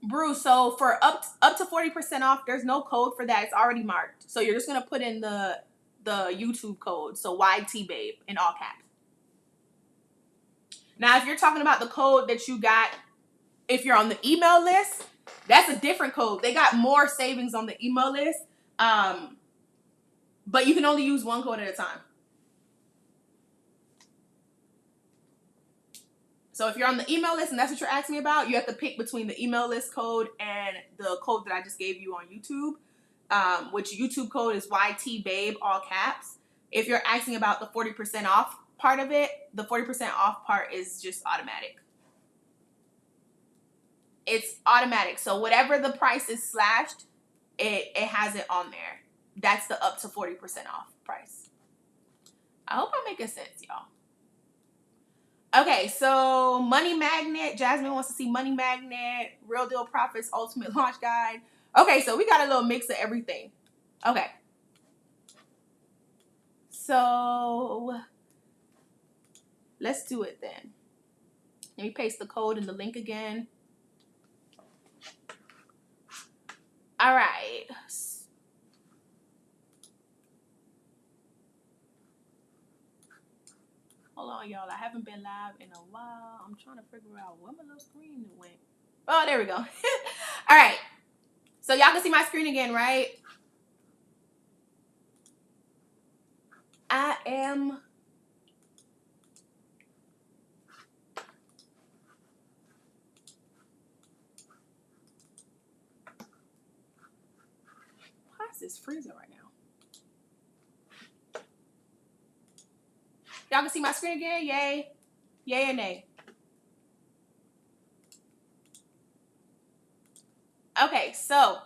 [SPEAKER 1] Bruce, so for up to 40% off, there's no code for that. It's already marked. So you're just going to put in the YouTube code. So YT Babe in all caps. Now, if you're talking about the code that you got, if you're on the email list, that's a different code. They got more savings on the email list. But you can only use one code at a time. So if you're on the email list and that's what you're asking me about, you have to pick between the email list code and the code that I just gave you on YouTube, which YouTube code is YT Babe, all caps. If you're asking about the 40% off part of it, the 40% off part is just automatic. It's automatic. So whatever the price is slashed, it has it on there. That's the up to 40% off price. I hope I'm making sense, y'all. Okay, so Money Magnet. Jasmine wants to see Money Magnet, Real Deal Profits, Ultimate Launch Guide. Okay, so we got a little mix of everything. Okay. So let's do it then. Let me paste the code and the link again. All right. Hold on, y'all. I haven't been live in a while. I'm trying to figure out where my little screen went. Oh, there we go. All right. So y'all can see my screen again, right? I am... Why is this freezing right now? Y'all can see my screen again? Yay. Yay or nay? Okay, so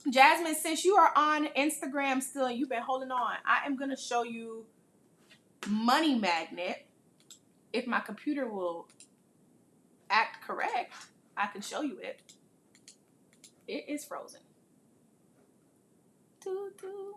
[SPEAKER 1] Jasmine, since you are on Instagram still and you've been holding on, I am going to show you Money Magnet. If my computer will act correct, I can show you it. It is frozen. Doo-doo.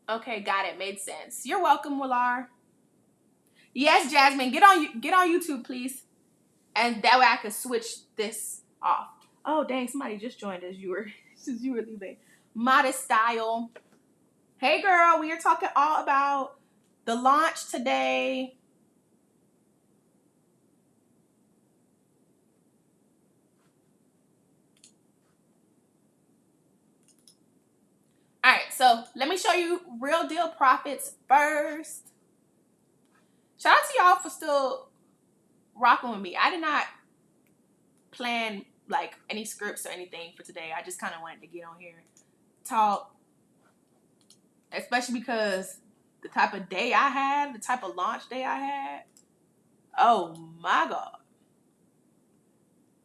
[SPEAKER 1] Okay, got it. Made sense. You're welcome, Willar. Yes, Jasmine, get on YouTube, please. And that way I could switch this off. Oh, dang, somebody just joined as you were leaving. Modest Style. Hey, girl, we are talking all about the launch today. All right, so let me show you Real Deal Profits first. Shout out to y'all for still rocking with me. I did not plan like any scripts or anything for today. I just kind of wanted to get on here, talk, especially because the type of day I had, the type of launch day I had. Oh my God.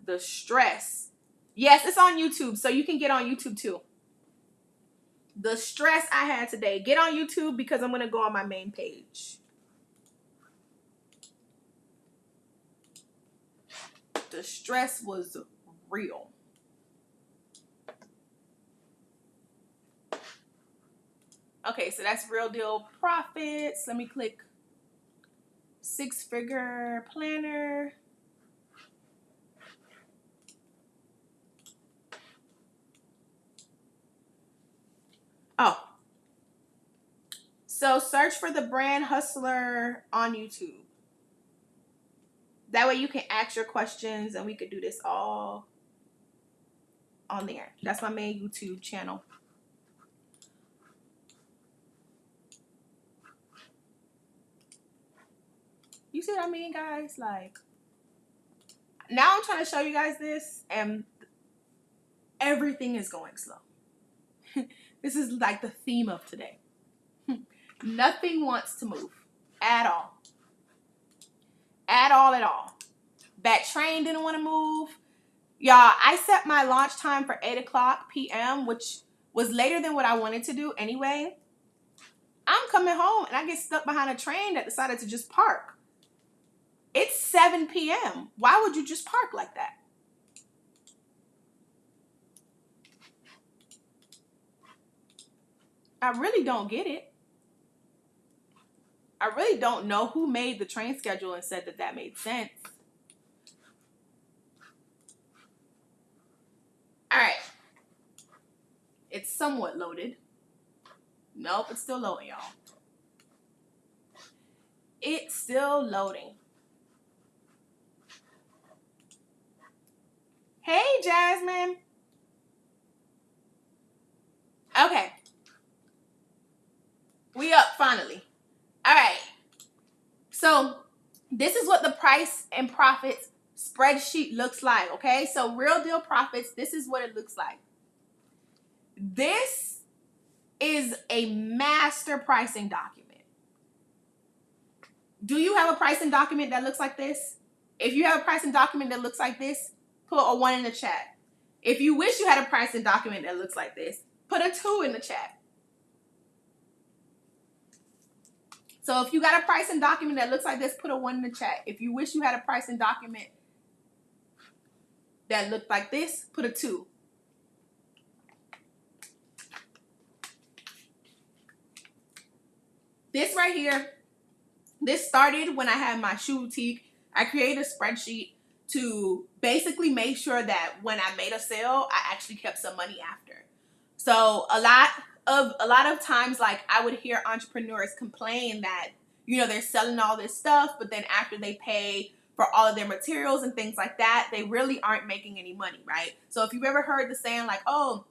[SPEAKER 1] The stress. Yes, it's on YouTube, so you can get on YouTube too. The stress I had today. Get on YouTube because I'm going to go on my main page. The stress was real. Okay, so that's Real Deal Profits. Let me click 6-figure planner. Oh. So search for the Brand Hustler on YouTube. That way you can ask your questions and we could do this all on there. That's my main YouTube channel. You see what I mean, guys? Like, now I'm trying to show you guys this and everything is going slow. This is like the theme of today. Nothing wants to move at all. At all. That train didn't want to move. Y'all, I set my launch time for 8 o'clock p.m., which was later than what I wanted to do anyway. I'm coming home and I get stuck behind a train that decided to just park. It's 7 p.m. Why would you just park like that? I really don't get it. I really don't know who made the train schedule and said that that made sense. All right. It's somewhat loaded. Nope, it's still loading, y'all. It's still loading. Hey, Jasmine. Okay. We up finally. All right. So this is what the price and profits spreadsheet looks like, okay? So Real Deal Profits, this is what it looks like. This is a master pricing document. Do you have a pricing document that looks like this? If you have a pricing document that looks like this, put a 1 in the chat. If you wish you had a pricing document that looks like this, put a 2 in the chat. So if you got a pricing document that looks like this, put a 1 in the chat. If you wish you had a pricing document that looked like this, put a 2. This right here, this started when I had my shoe boutique. I created a spreadsheet to basically make sure that when I made a sale, I actually kept some money after. So a lot of times, like, I would hear entrepreneurs complain that, you know, they're selling all this stuff, but then after they pay for all of their materials and things like that, they really aren't making any money, right? So if you've ever heard the saying like, oh,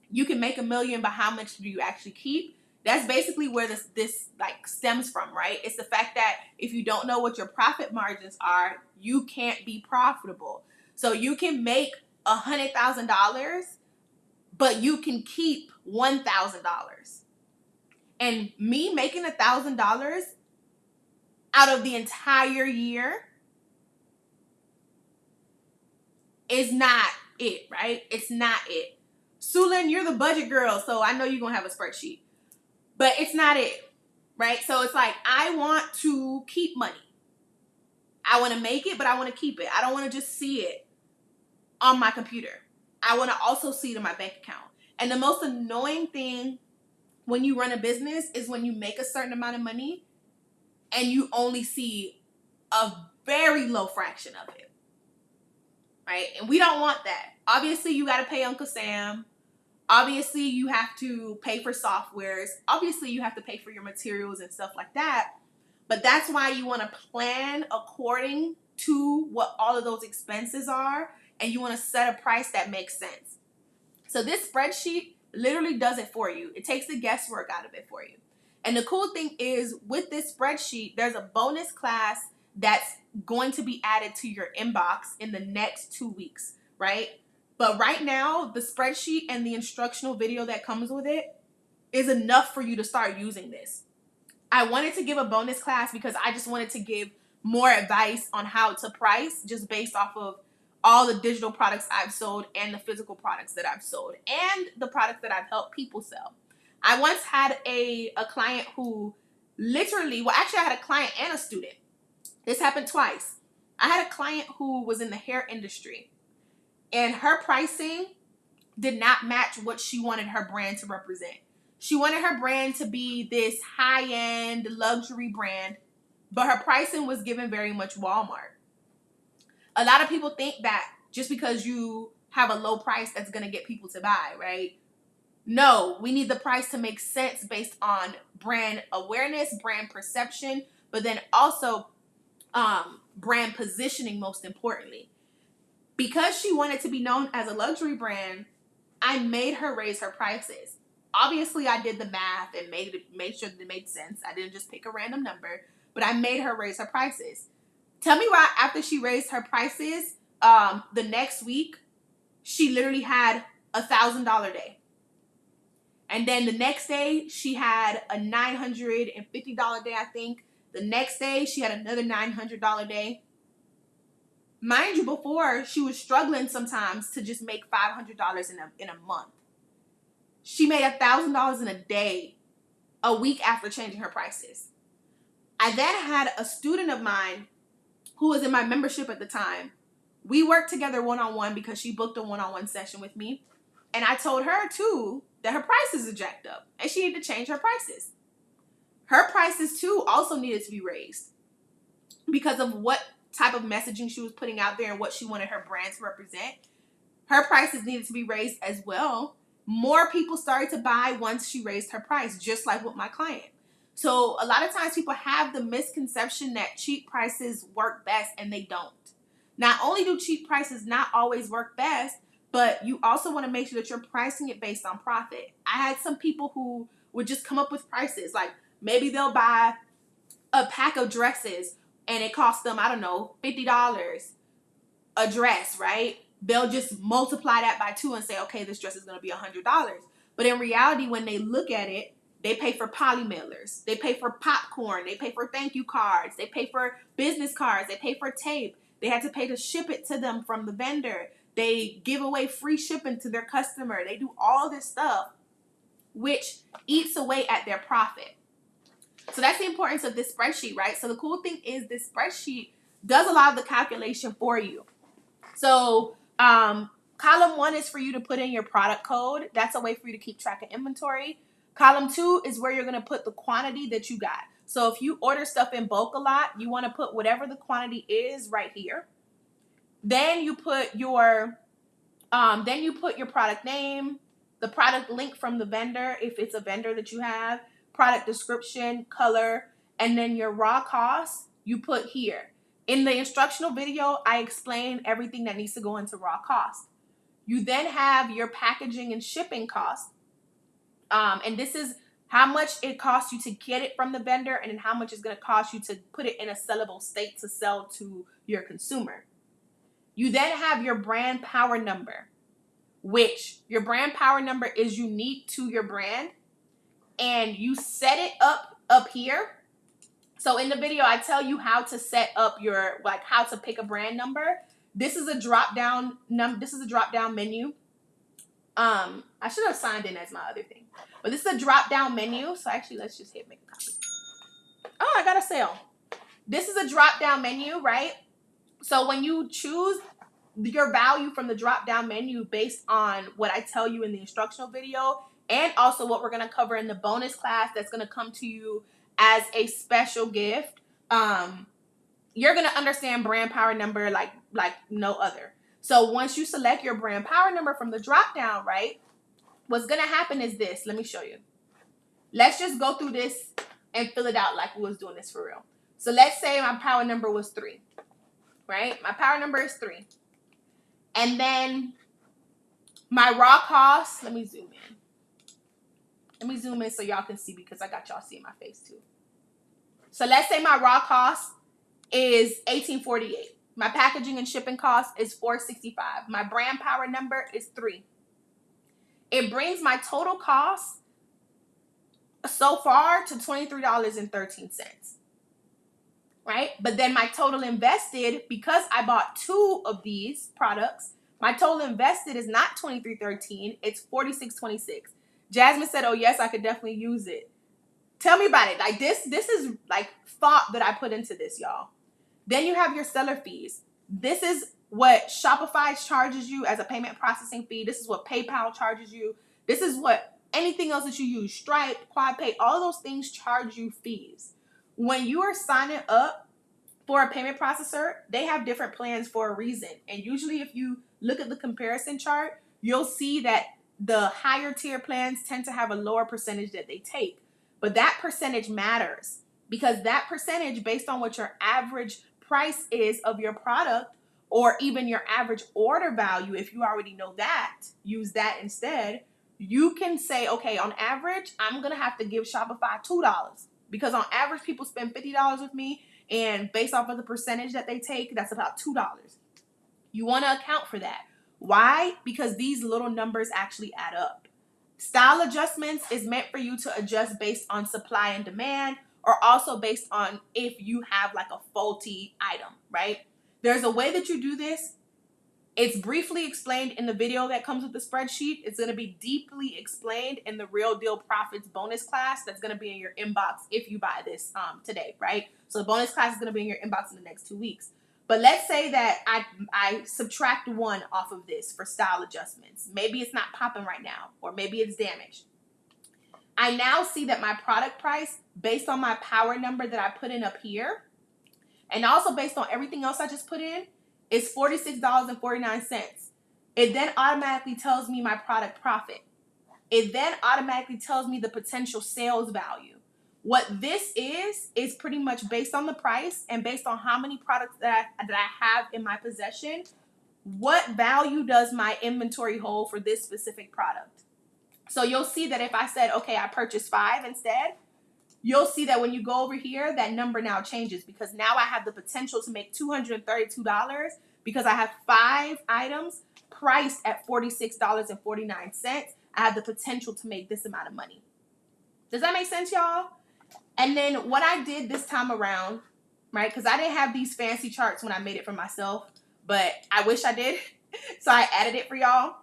[SPEAKER 1] you can make $1 million, but how much do you actually keep? That's basically where this like stems from, right? It's the fact that if you don't know what your profit margins are, you can't be profitable. So you can make $100,000, but you can keep $1,000. And me making $1,000 out of the entire year is not it, right? It's not it. Sulin, you're the budget girl, so I know you're gonna have a spreadsheet. But it's not it, right? So it's like, I want to keep money. I want to make it, but I want to keep it. I don't want to just see it on my computer. I want to also see it in my bank account. And the most annoying thing when you run a business is when you make a certain amount of money and you only see a very low fraction of it. right? And we don't want that. Obviously, you got to pay Uncle Sam. Obviously, you have to pay for softwares. Obviously, you have to pay for your materials and stuff like that. But that's why you want to plan according to what all of those expenses are, and you want to set a price that makes sense. So this spreadsheet literally does it for you. It takes the guesswork out of it for you. And the cool thing is, with this spreadsheet, there's a bonus class that's going to be added to your inbox in the next 2 weeks, right? But right now, the spreadsheet and the instructional video that comes with it is enough for you to start using this. I wanted to give a bonus class because I just wanted to give more advice on how to price just based off of all the digital products I've sold and the physical products that I've sold and the products that I've helped people sell. I once had a client who literally, well, actually I had a client and a student. This happened twice. I had a client who was in the hair industry, and her pricing did not match what she wanted her brand to represent. She wanted her brand to be this high-end luxury brand, but her pricing was given very much Walmart. A lot of people think that just because you have a low price, that's going to get people to buy, right? No, we need the price to make sense based on brand awareness, brand perception, but then also brand positioning, most importantly. Because she wanted to be known as a luxury brand, I made her raise her prices. Obviously, I did the math and made sure that it made sense. I didn't just pick a random number, but I made her raise her prices. Tell me why after she raised her prices, the next week, she literally had $1,000 day. And then the next day, she had a $950 day, I think. The next day, she had another $900 day. Mind you, before, she was struggling sometimes to just make $500 in a month. She made $1,000 in a day, a week after changing her prices. I then had a student of mine who was in my membership at the time. We worked together one-on-one because she booked a one-on-one session with me. And I told her, too, that her prices are jacked up and she needed to change her prices. Her prices, too, also needed to be raised because of what type of messaging she was putting out there and what she wanted her brand to represent. Her prices needed to be raised as well. More people started to buy once she raised her price, just like with my client. So a lot of times people have the misconception that cheap prices work best, and they don't. Not only do cheap prices not always work best, but you also want to make sure that you're pricing it based on profit. I had some people who would just come up with prices. Like maybe they'll buy a pack of dresses and it costs them, I don't know, $50 a dress, right? They'll just multiply that by 2 and say, okay, this dress is going to be $100. But in reality, when they look at it, they pay for poly mailers, they pay for popcorn, they pay for thank you cards, they pay for business cards, they pay for tape. They had to pay to ship it to them from the vendor. They give away free shipping to their customer. They do all this stuff, which eats away at their profit. So that's the importance of this spreadsheet, right? So the cool thing is this spreadsheet does a lot of the calculation for you. So column 1 is for you to put in your product code. That's a way for you to keep track of inventory. Column 2 is where you're going to put the quantity that you got. So if you order stuff in bulk a lot, you want to put whatever the quantity is right here. Then you put your product name, the product link from the vendor, if it's a vendor that you have, product description, color, and then your raw costs you put here. In the instructional video, I explain everything that needs to go into raw cost. You then have your packaging and shipping costs. And this is how much it costs you to get it from the vendor and then how much it's going to cost you to put it in a sellable state to sell to your consumer. You then have your brand power number, which your brand power number is unique to your brand, and you set it up here. So in the video, I tell you how to set up your, like how to pick a brand number. This is a drop down menu. I should have signed in as my other thing, but this is a drop down menu. So actually, let's just hit make a copy. Oh, I got a sale. This is a drop down menu, right? So when you choose your value from the drop down menu based on what I tell you in the instructional video, and also what we're going to cover in the bonus class that's going to come to you as a special gift, you're going to understand brand power number like no other. So once you select your brand power number from the drop down, right, what's going to happen is this. Let me show you. Let's just go through this and fill it out like we was doing this for real. So let's say my power number was 3, right? My power number is 3. And then my raw cost, let me zoom in. Let me zoom in so y'all can see because I got y'all seeing my face too. So let's say my raw cost is $18.48. My packaging and shipping cost is $4.65. My brand power number is 3. It brings my total cost so far to $23.13. Right? But then my total invested, because I bought 2 of these products, my total invested is not $23.13, it's $46.26. Jasmine said, oh yes, I could definitely use it. Tell me about it. Like this is like thought that I put into this, y'all. Then you have your seller fees. This is what Shopify charges you as a payment processing fee. This is what PayPal charges you. This is what anything else that you use, Stripe, QuadPay, all those things charge you fees. When you are signing up for a payment processor, they have different plans for a reason. And usually if you look at the comparison chart, you'll see that the higher tier plans tend to have a lower percentage that they take. But that percentage matters because that percentage, based on what your average price is of your product, or even your average order value, if you already know that, use that instead. You can say, okay, on average, I'm going to have to give Shopify $2 because on average, people spend $50 with me. And based off of the percentage that they take, that's about $2. You want to account for that. Why? Because these little numbers actually add up. Style adjustments is meant for you to adjust based on supply and demand, or also based on if you have like a faulty item, right? There's a way that you do this. It's briefly explained in the video that comes with the spreadsheet. It's going to be deeply explained in the Real Deal Profits bonus class that's going to be in your inbox if you buy this today, right? So the bonus class is going to be in your inbox in the next 2 weeks. But let's say that I subtract 1 off of this for style adjustments. Maybe it's not popping right now, or maybe it's damaged. I now see that my product price, based on my power number that I put in up here, and also based on everything else I just put in, is $46.49. It then automatically tells me my product profit. It then automatically tells me the potential sales value. What this is pretty much based on the price and based on how many products that I have in my possession, what value does my inventory hold for this specific product? So you'll see that if I said, okay, I purchased 5 instead, you'll see that when you go over here, that number now changes because now I have the potential to make $232 because I have 5 items priced at $46.49. I have the potential to make this amount of money. Does that make sense, y'all? And then what I did this time around, right, because I didn't have these fancy charts when I made it for myself, but I wish I did. So I added it for y'all.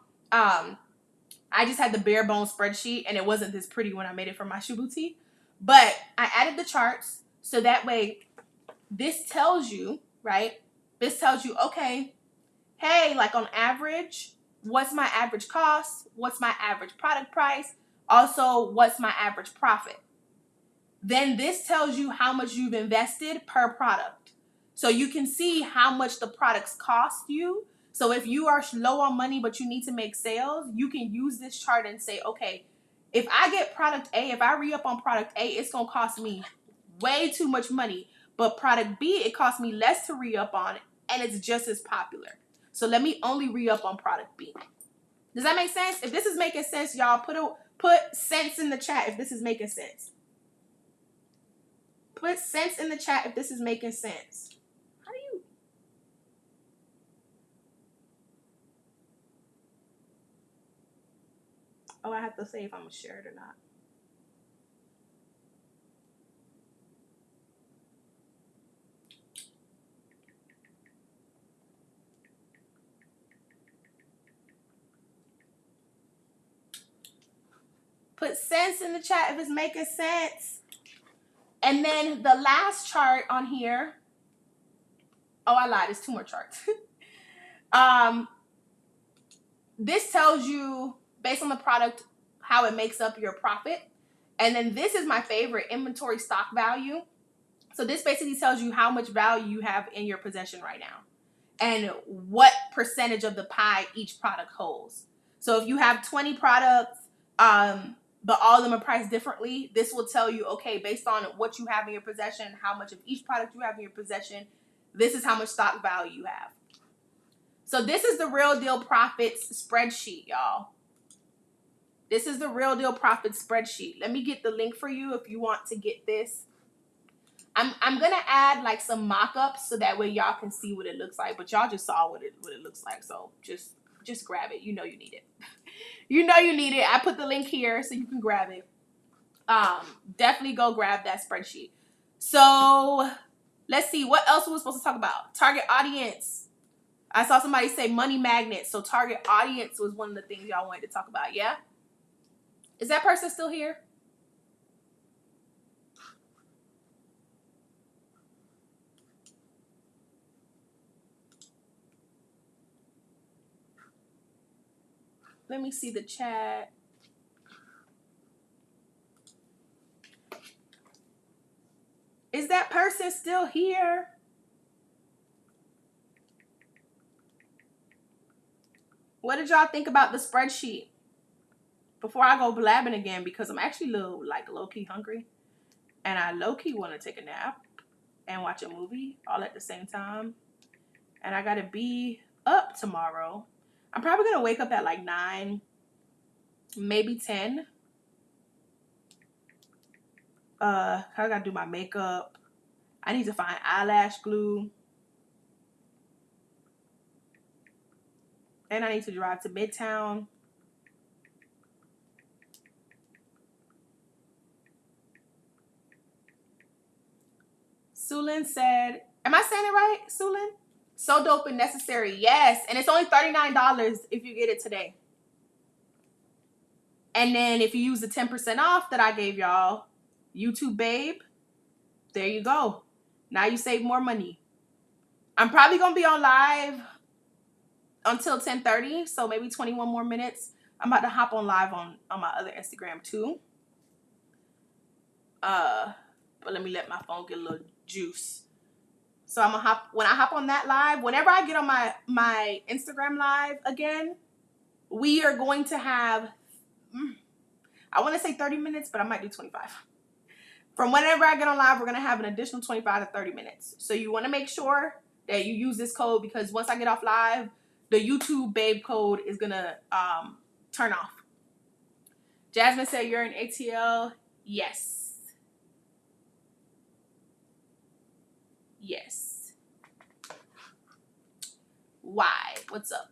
[SPEAKER 1] I just had the bare bones spreadsheet and it wasn't this pretty when I made it for my shoe boutique. But I added the charts so that way this tells you, right? This tells you, okay, hey, like on average, what's my average cost? What's my average product price? Also, what's my average profit? Then this tells you how much you've invested per product. So you can see how much the products cost you. So if you are low on money but you need to make sales, you can use this chart and say, okay, if I get product A, if I re-up on product A, it's going to cost me way too much money. But product B, it costs me less to re-up on and it's just as popular. So let me only re-up on product B. Does that make sense? If this is making sense, y'all, put sense in the chat if this is making sense. Put sense in the chat if this is making sense. How do you? Oh, I have to say if I'm going to share it or not. Put sense in the chat if it's making sense. And then the last chart on here. Oh, I lied. It's 2 more charts. This tells you, based on the product, how it makes up your profit. And then this is my favorite, inventory stock value. So this basically tells you how much value you have in your possession right now. and what percentage of the pie each product holds. So if you have 20 products, but all of them are priced differently, this will tell you, okay, based on what you have in your possession, how much of each product you have in your possession, this is how much stock value you have. So this is the Real Deal Profits spreadsheet, y'all. This is the Real Deal Profits spreadsheet. Let me get the link for you if you want to get this. I'm gonna add like some mock-ups so that way y'all can see what it looks like. But y'all just saw what it looks like, so just grab it. You know you need it. You know you need it. I put the link here so you can grab it. Definitely go grab that spreadsheet. So let's see, what else we were supposed to talk about? Target audience. I saw somebody say money magnet. So target audience was one of the things y'all wanted to talk about. Yeah? Is that person still here? Let me see the chat. Is that person still here? What did y'all think about the spreadsheet? Before I go blabbing again, because I'm actually low-key hungry. And I low-key want to take a nap and watch a movie all at the same time. And I got to be up tomorrow. I'm probably going to wake up at like 9, maybe 10. I got to do my makeup. I need to find eyelash glue. And I need to drive to Midtown. Sulin said, am I saying it right, Sulin? So dope and necessary. Yes. And it's only $39 if you get it today. And then if you use the 10% off that I gave y'all, YouTube Babe, there you go. Now you save more money. I'm probably going to be on live until 10:30, so maybe 21 more minutes. I'm about to hop on live on my other Instagram too. But let me let my phone get a little juice. So when I hop on that live, whenever I get on my Instagram live again, we are going to have, I want to say 30 minutes, but I might do 25. From whenever I get on live, we're going to have an additional 25 to 30 minutes. So you want to make sure that you use this code, because once I get off live, the YouTube Babe code is going to turn off. Jasmine said you're in ATL. Yes. Yes. Why? What's up?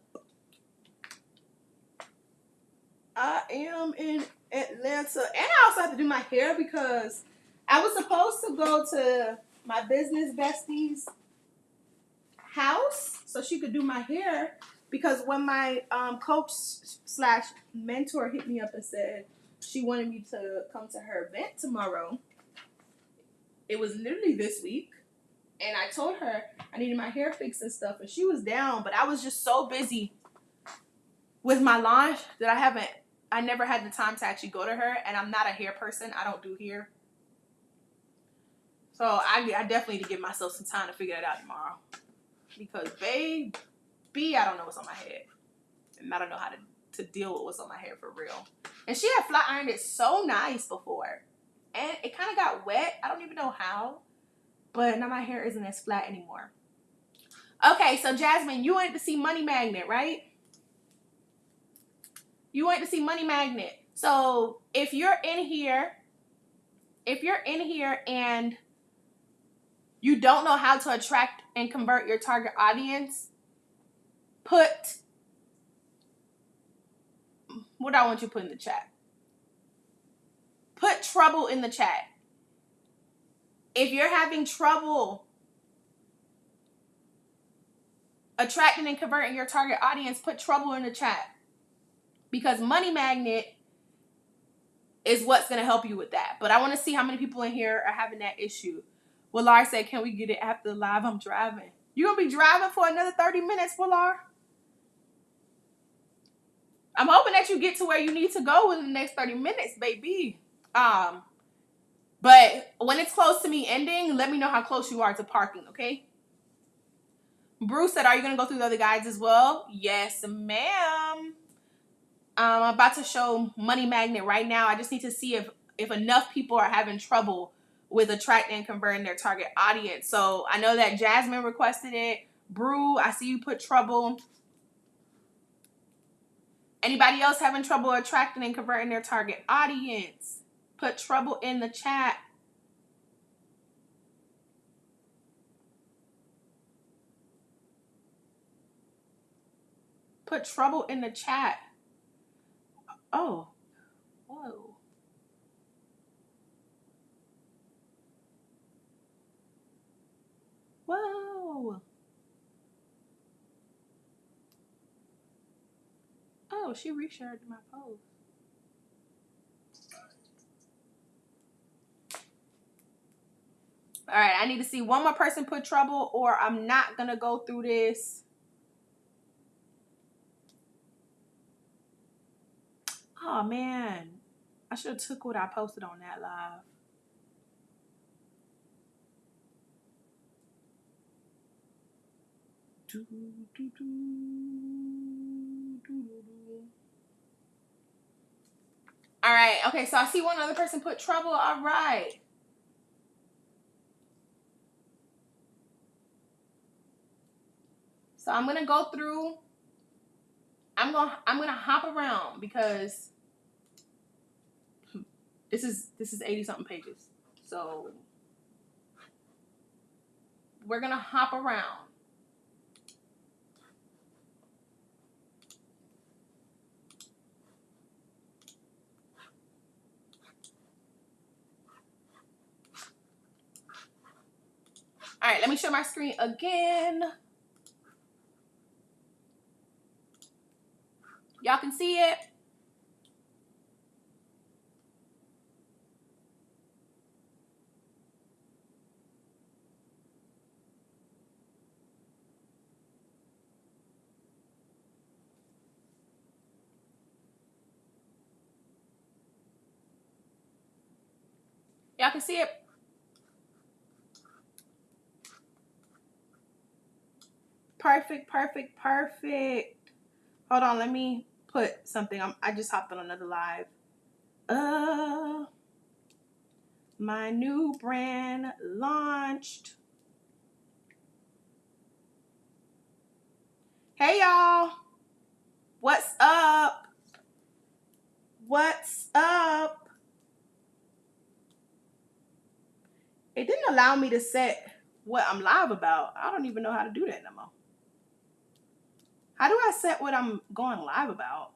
[SPEAKER 1] I am in Atlanta. And I also have to do my hair because I was supposed to go to my business bestie's house so she could do my hair, because when my coach / mentor hit me up and said she wanted me to come to her event tomorrow, it was literally this week, and I told her I needed my hair fixed and stuff, and she was down, but I was just so busy with my launch that I never had the time to actually go to her, and I'm not a hair person. I don't do hair. So I definitely need to give myself some time to figure that out tomorrow. Because, baby, I don't know what's on my head. And I don't know how to deal with what's on my hair for real. And she had flat ironed it so nice before. And it kind of got wet. I don't even know how. But now my hair isn't as flat anymore. Okay, so Jasmine, you wanted to see Money Magnet, right? You wanted to see Money Magnet. So if you're in here and you don't know how to attract and convert your target audience, what do I want you to put in the chat? Put trouble in the chat. If you're having trouble attracting and converting your target audience, put trouble in the chat. Because Money Magnet is what's going to help you with that. But I want to see how many people in here are having that issue. Willar said, can we get it after the live? I'm driving. You're going to be driving for another 30 minutes, Willar? I'm hoping that you get to where you need to go in the next 30 minutes, baby. But when it's close to me ending, let me know how close you are to parking, okay? Bruce said, are you going to go through the other guides as well? Yes, ma'am. I'm about to show Money Magnet right now. I just need to see if enough people are having trouble with attracting and converting their target audience. So I know that Jasmine requested it. Brew, I see you put trouble. Anybody else having trouble attracting and converting their target audience? Put trouble in the chat. Put trouble in the chat. Oh, whoa. Whoa. Oh, she reshared my post. All right, I need to see one more person put trouble or I'm not going to go through this. Oh, man. I should have took what I posted on that live. All right. Okay, so I see one other person put trouble. All right. So I'm gonna go through. I'm gonna hop around because this is 80 something pages. So we're gonna hop around. All right, let me share my screen again. Y'all can see it. Y'all can see it. Perfect, perfect, perfect. Hold on, let me put something. I just hopped on another live. My new brand launched. Hey y'all. What's up? What's up? It didn't allow me to set what I'm live about. I don't even know how to do that no more. How do I set what I'm going live about?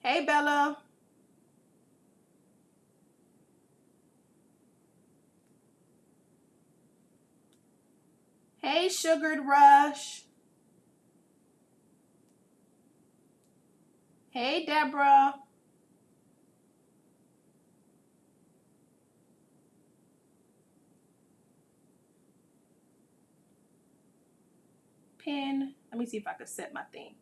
[SPEAKER 1] Hey, Bella. Hey, Sugared Rush. Hey, Deborah. Pin. Let me see if I can set my thing.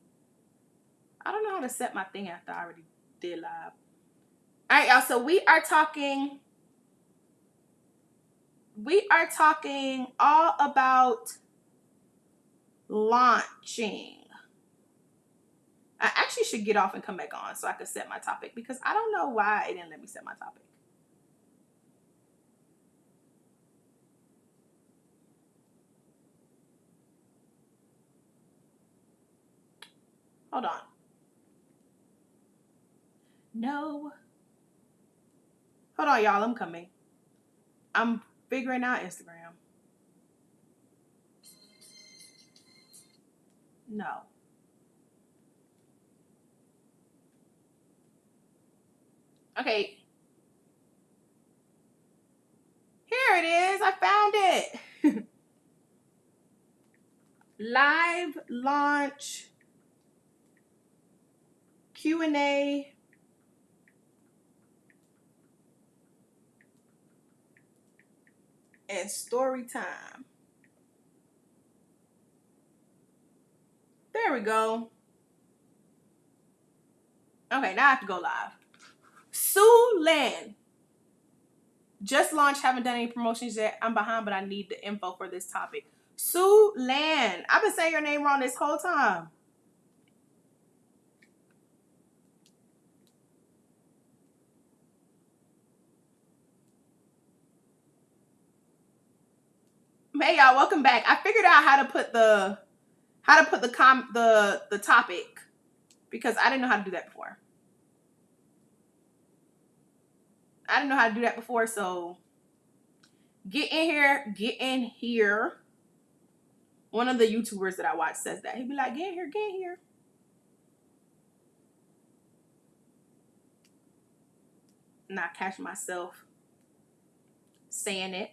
[SPEAKER 1] I don't know how to set my thing after I already did live. All right, y'all. So we are talking all about launching. I actually should get off and come back on so I could set my topic because I don't know why it didn't let me set my topic. Hold on. No. Hold on, y'all. I'm coming. I'm figuring out Instagram. No. Okay. Here it is. I found it. Live launch Q&A. And story time. There we go. Okay, now I have to go live. Sue Land. Just launched, haven't done any promotions yet. I'm behind, but I need the info for this topic. Sue Land. I've been saying your name wrong this whole time. Hey y'all, welcome back. I figured out how to put the topic because I didn't know how to do that before. So get in here. One of the YouTubers that I watch says that. He'd be like, get in here. And I catch myself saying it.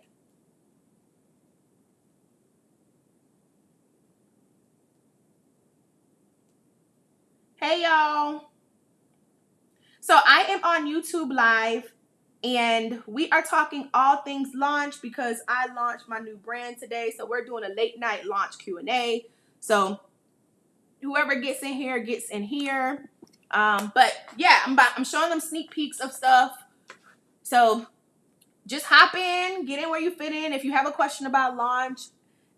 [SPEAKER 1] Hey y'all. So I am on YouTube Live and we are talking all things launch because I launched my new brand today. So we're doing a late night launch Q&A. So whoever gets in here gets in here. But yeah, I'm showing them sneak peeks of stuff. So just hop in, get in where you fit in. If you have a question about launch,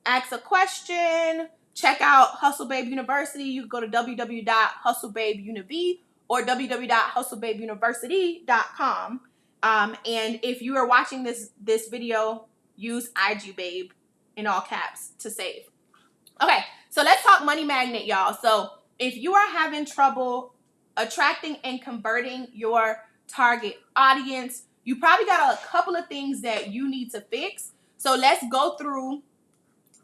[SPEAKER 1] ask a question. Check out Hustle Babe University. You can go to www.hustlebabeuniv or www.hustlebabeuniversity.com. And if you are watching this video, use IG Babe in all caps to save. Okay, so let's talk money magnet, y'all. So if you are having trouble attracting and converting your target audience, you probably got a couple of things that you need to fix. So let's go through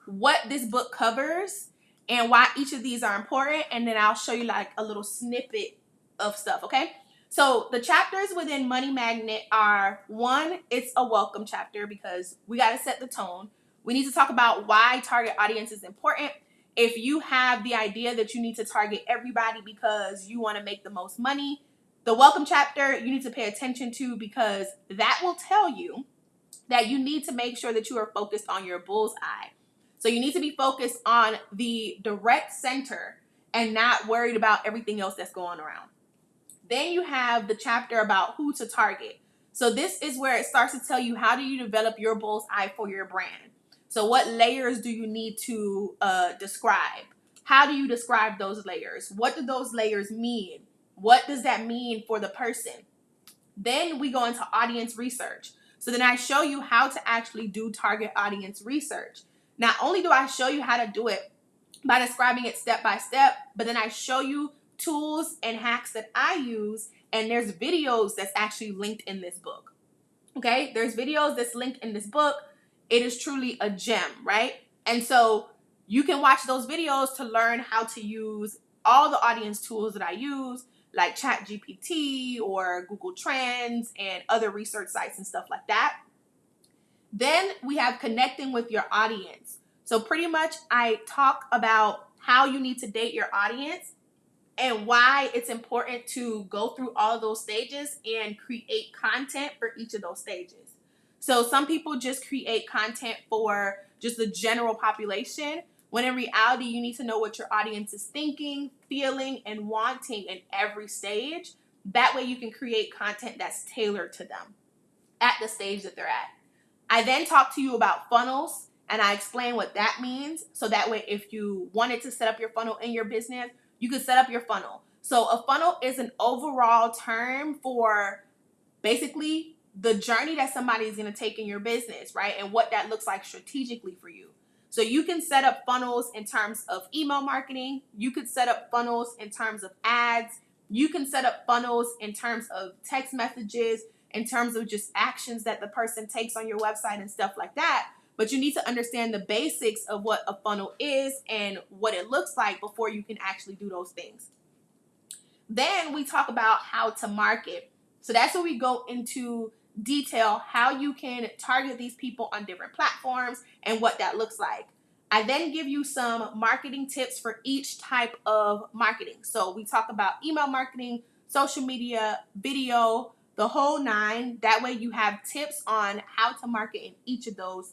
[SPEAKER 1] what this book covers and why each of these are important, and then I'll show you like a little snippet of stuff, okay? So the chapters within Money Magnet are, one, it's a welcome chapter because we got to set the tone. We need to talk about why target audience is important. If you have the idea that you need to target everybody because you want to make the most money, the welcome chapter you need to pay attention to because that will tell you that you need to make sure that you are focused on your bullseye. So you need to be focused on the direct center and not worried about everything else that's going around. Then you have the chapter about who to target. So this is where it starts to tell you how do you develop your bullseye for your brand. So what layers do you need to describe? How do you describe those layers? What do those layers mean? What does that mean for the person? Then we go into audience research. So then I show you how to actually do target audience research. Not only do I show you how to do it by describing it step by step, but then I show you tools and hacks that I use, and there's videos that's actually linked in this book. Okay, there's videos that's linked in this book. It is truly a gem, right? And so you can watch those videos to learn how to use all the audience tools that I use, like ChatGPT or Google Trends and other research sites and stuff like that. Then we have connecting with your audience. So pretty much I talk about how you need to date your audience and why it's important to go through all of those stages and create content for each of those stages. So some people just create content for just the general population, when in reality, you need to know what your audience is thinking, feeling, and wanting in every stage. That way you can create content that's tailored to them at the stage that they're at. I then talk to you about funnels, and I explain what that means. So that way, if you wanted to set up your funnel in your business, you could set up your funnel. So a funnel is an overall term for basically the journey that somebody is going to take in your business, right? And what that looks like strategically for you. So you can set up funnels in terms of email marketing. You could set up funnels in terms of ads. You can set up funnels in terms of text messages, in terms of just actions that the person takes on your website and stuff like that. But you need to understand the basics of what a funnel is and what it looks like before you can actually do those things. Then we talk about how to market. So that's where we go into detail how you can target these people on different platforms and what that looks like. I then give you some marketing tips for each type of marketing. So we talk about email marketing, social media, video, the whole nine. That way you have tips on how to market in each of those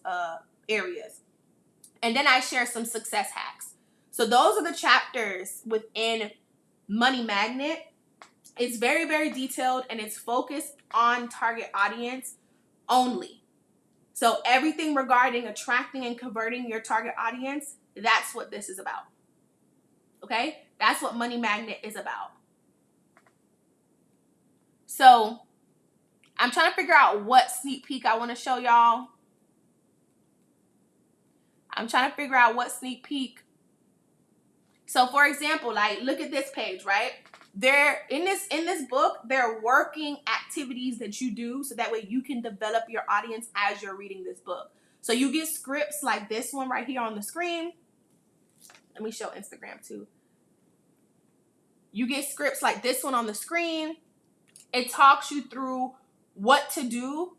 [SPEAKER 1] areas. And then I share some success hacks. So those are the chapters within Money Magnet. It's very, very detailed, and it's focused on target audience only. So everything regarding attracting and converting your target audience, that's what this is about. Okay? That's what Money Magnet is about. So I'm trying to figure out what sneak peek I want to show y'all. So for example, like, look at this page, right? They're in this book, they're working activities that you do so that way you can develop your audience as you're reading this book. So you get scripts like this one right here on the screen. Let me show Instagram too. You get scripts like this one on the screen. It talks you through what to do.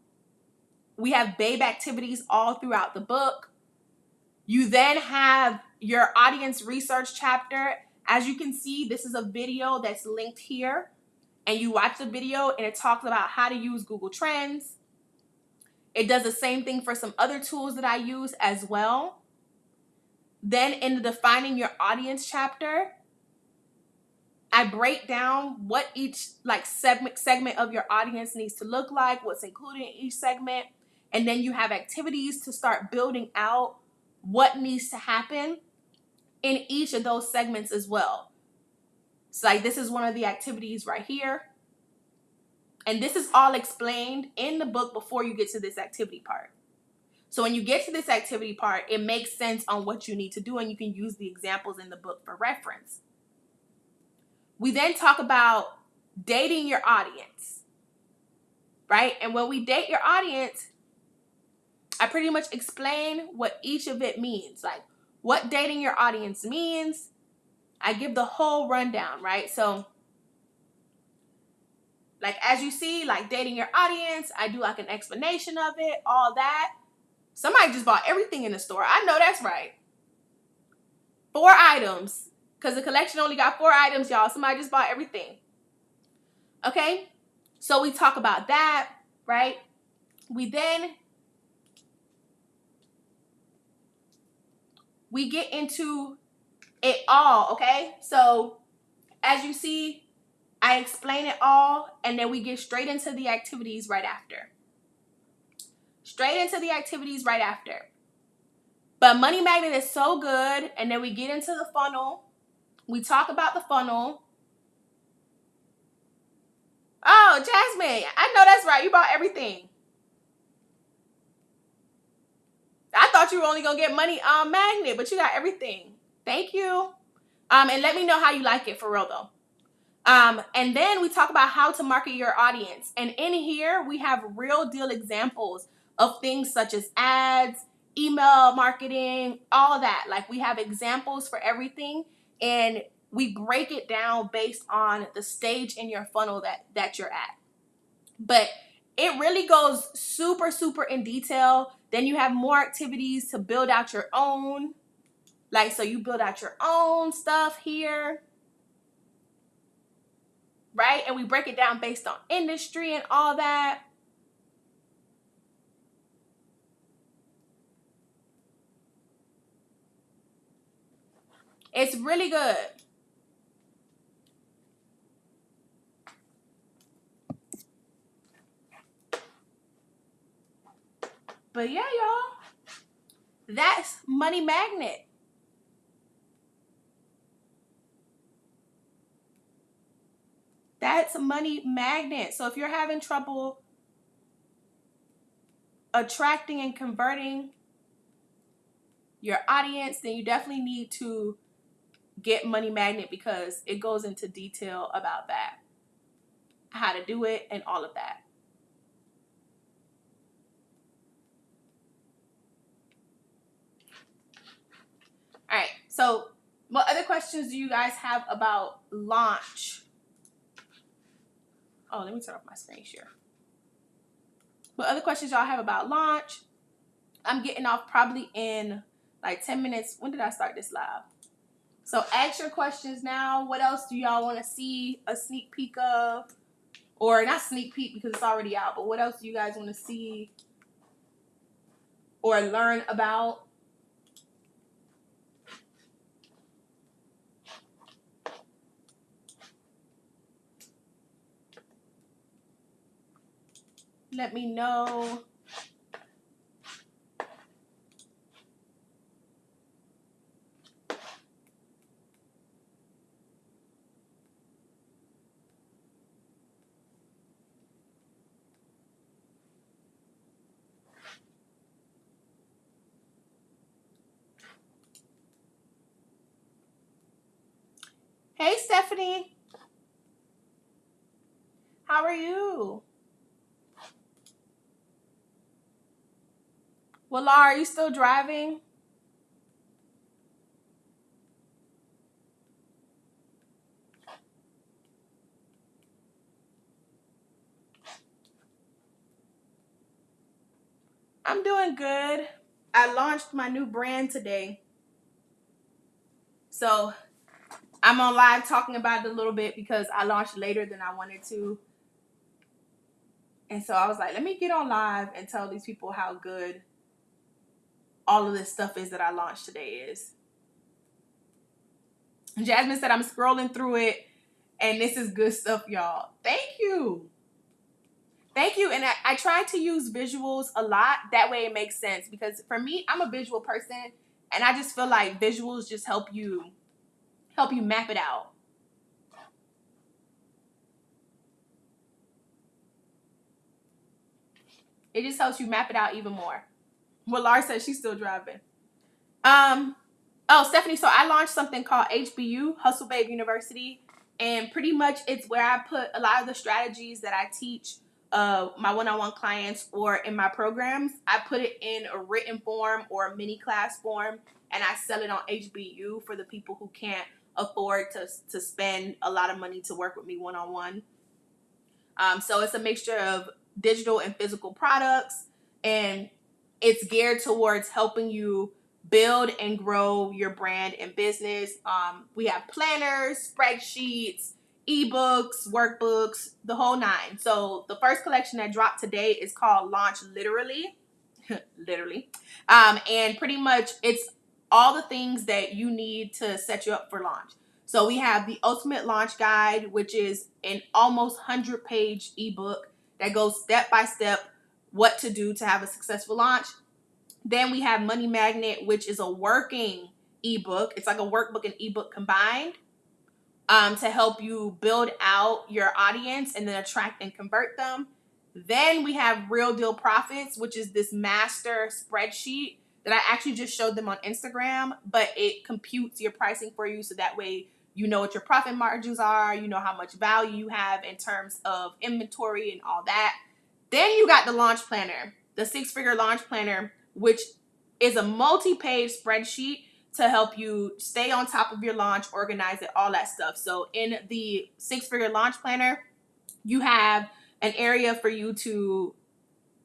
[SPEAKER 1] We have BAVE activities all throughout the book. You then have your audience research chapter. As you can see, this is a video that's linked here. And you watch the video and it talks about how to use Google Trends. It does the same thing for some other tools that I use as well. Then in the defining your audience chapter, I break down what each segment of your audience needs to look like, what's included in each segment. And then you have activities to start building out what needs to happen in each of those segments as well. So like this is one of the activities right here. And this is all explained in the book before you get to this activity part. So when you get to this activity part, it makes sense on what you need to do, and you can use the examples in the book for reference. We then talk about dating your audience, right? And when we date your audience, I pretty much explain what each of it means, like what dating your audience means. I give the whole rundown, right? So like as you see, like dating your audience, I do like an explanation of it, all that. Somebody just bought everything in the store. I know that's right. 4 items, because the collection only got 4 items, y'all. Somebody just bought everything. Okay? So we talk about that, right? We get into it all, okay? So as you see, I explain it all, and then we get straight into the activities right after. But Money Magnet is so good, and then we get into the funnel. We talk about the funnel. Oh, Jasmine, I know that's right. You bought everything. I thought you were only going to get Money Magnet, but you got everything. Thank you. And let me know how you like it for real, though. And then we talk about how to market your audience. And in here, we have real deal examples of things such as ads, email marketing, all that. Like we have examples for everything, and we break it down based on the stage in your funnel that you're at. But it really goes super, super in detail. Then you have more activities to build out your own. Like, so you build out your own stuff here. Right? And we break it down based on industry and all that. It's really good. But yeah, y'all, that's Money Magnet. That's Money Magnet. So if you're having trouble attracting and converting your audience, then you definitely need to get Money Magnet, because it goes into detail about that, how to do it and all of that. All right, so what other questions do you guys have about launch? Oh, let me turn off my screen share. What other questions y'all have about launch? I'm getting off probably in like 10 minutes. When did I start this live? So ask your questions now. What else do y'all want to see a sneak peek of? Or not sneak peek because it's already out, but what else do you guys want to see or learn about? Let me know. Hey, Stephanie. How are you? Well, Laura, are you still driving? I'm doing good. I launched my new brand today. So I'm on live talking about it a little bit because I launched later than I wanted to. And so I was like, let me get on live and tell these people how good all of this stuff is that I launched today is. Jasmine said I'm scrolling through it and this is good stuff, y'all. Thank you. Thank you. And I try to use visuals a lot. That way it makes sense because for me, I'm a visual person and I just feel like visuals just help you map it out. It just helps you map it out even more. Well, Laura says she's still driving. Oh, Stephanie, so I launched something called HBU, Hustle Babe University. And pretty much it's where I put a lot of the strategies that I teach my one-on-one clients or in my programs. I put it in a written form or a mini class form, and I sell it on HBU for the people who can't afford to spend a lot of money to work with me one-on-one. So it's a mixture of digital and physical products, and it's geared towards helping you build and grow your brand and business. We have planners, spreadsheets, ebooks, workbooks, the whole nine. So the first collection that dropped today is called Launch Literally. Literally. And pretty much it's all the things that you need to set you up for launch. So we have the Ultimate Launch Guide, which is an almost 100-page ebook that goes step by step what to do to have a successful launch. Then we have Money Magnet, which is a working ebook. It's like a workbook and ebook combined to help you build out your audience and then attract and convert them. Then we have Real Deal Profits, which is this master spreadsheet that I actually just showed them on Instagram, but it computes your pricing for you so that way you know what your profit margins are, you know how much value you have in terms of inventory and all that. Then you got the launch planner, the 6-figure launch planner, which is a multi-page spreadsheet to help you stay on top of your launch, organize it, all that stuff. So in the 6-figure launch planner, you have an area for you to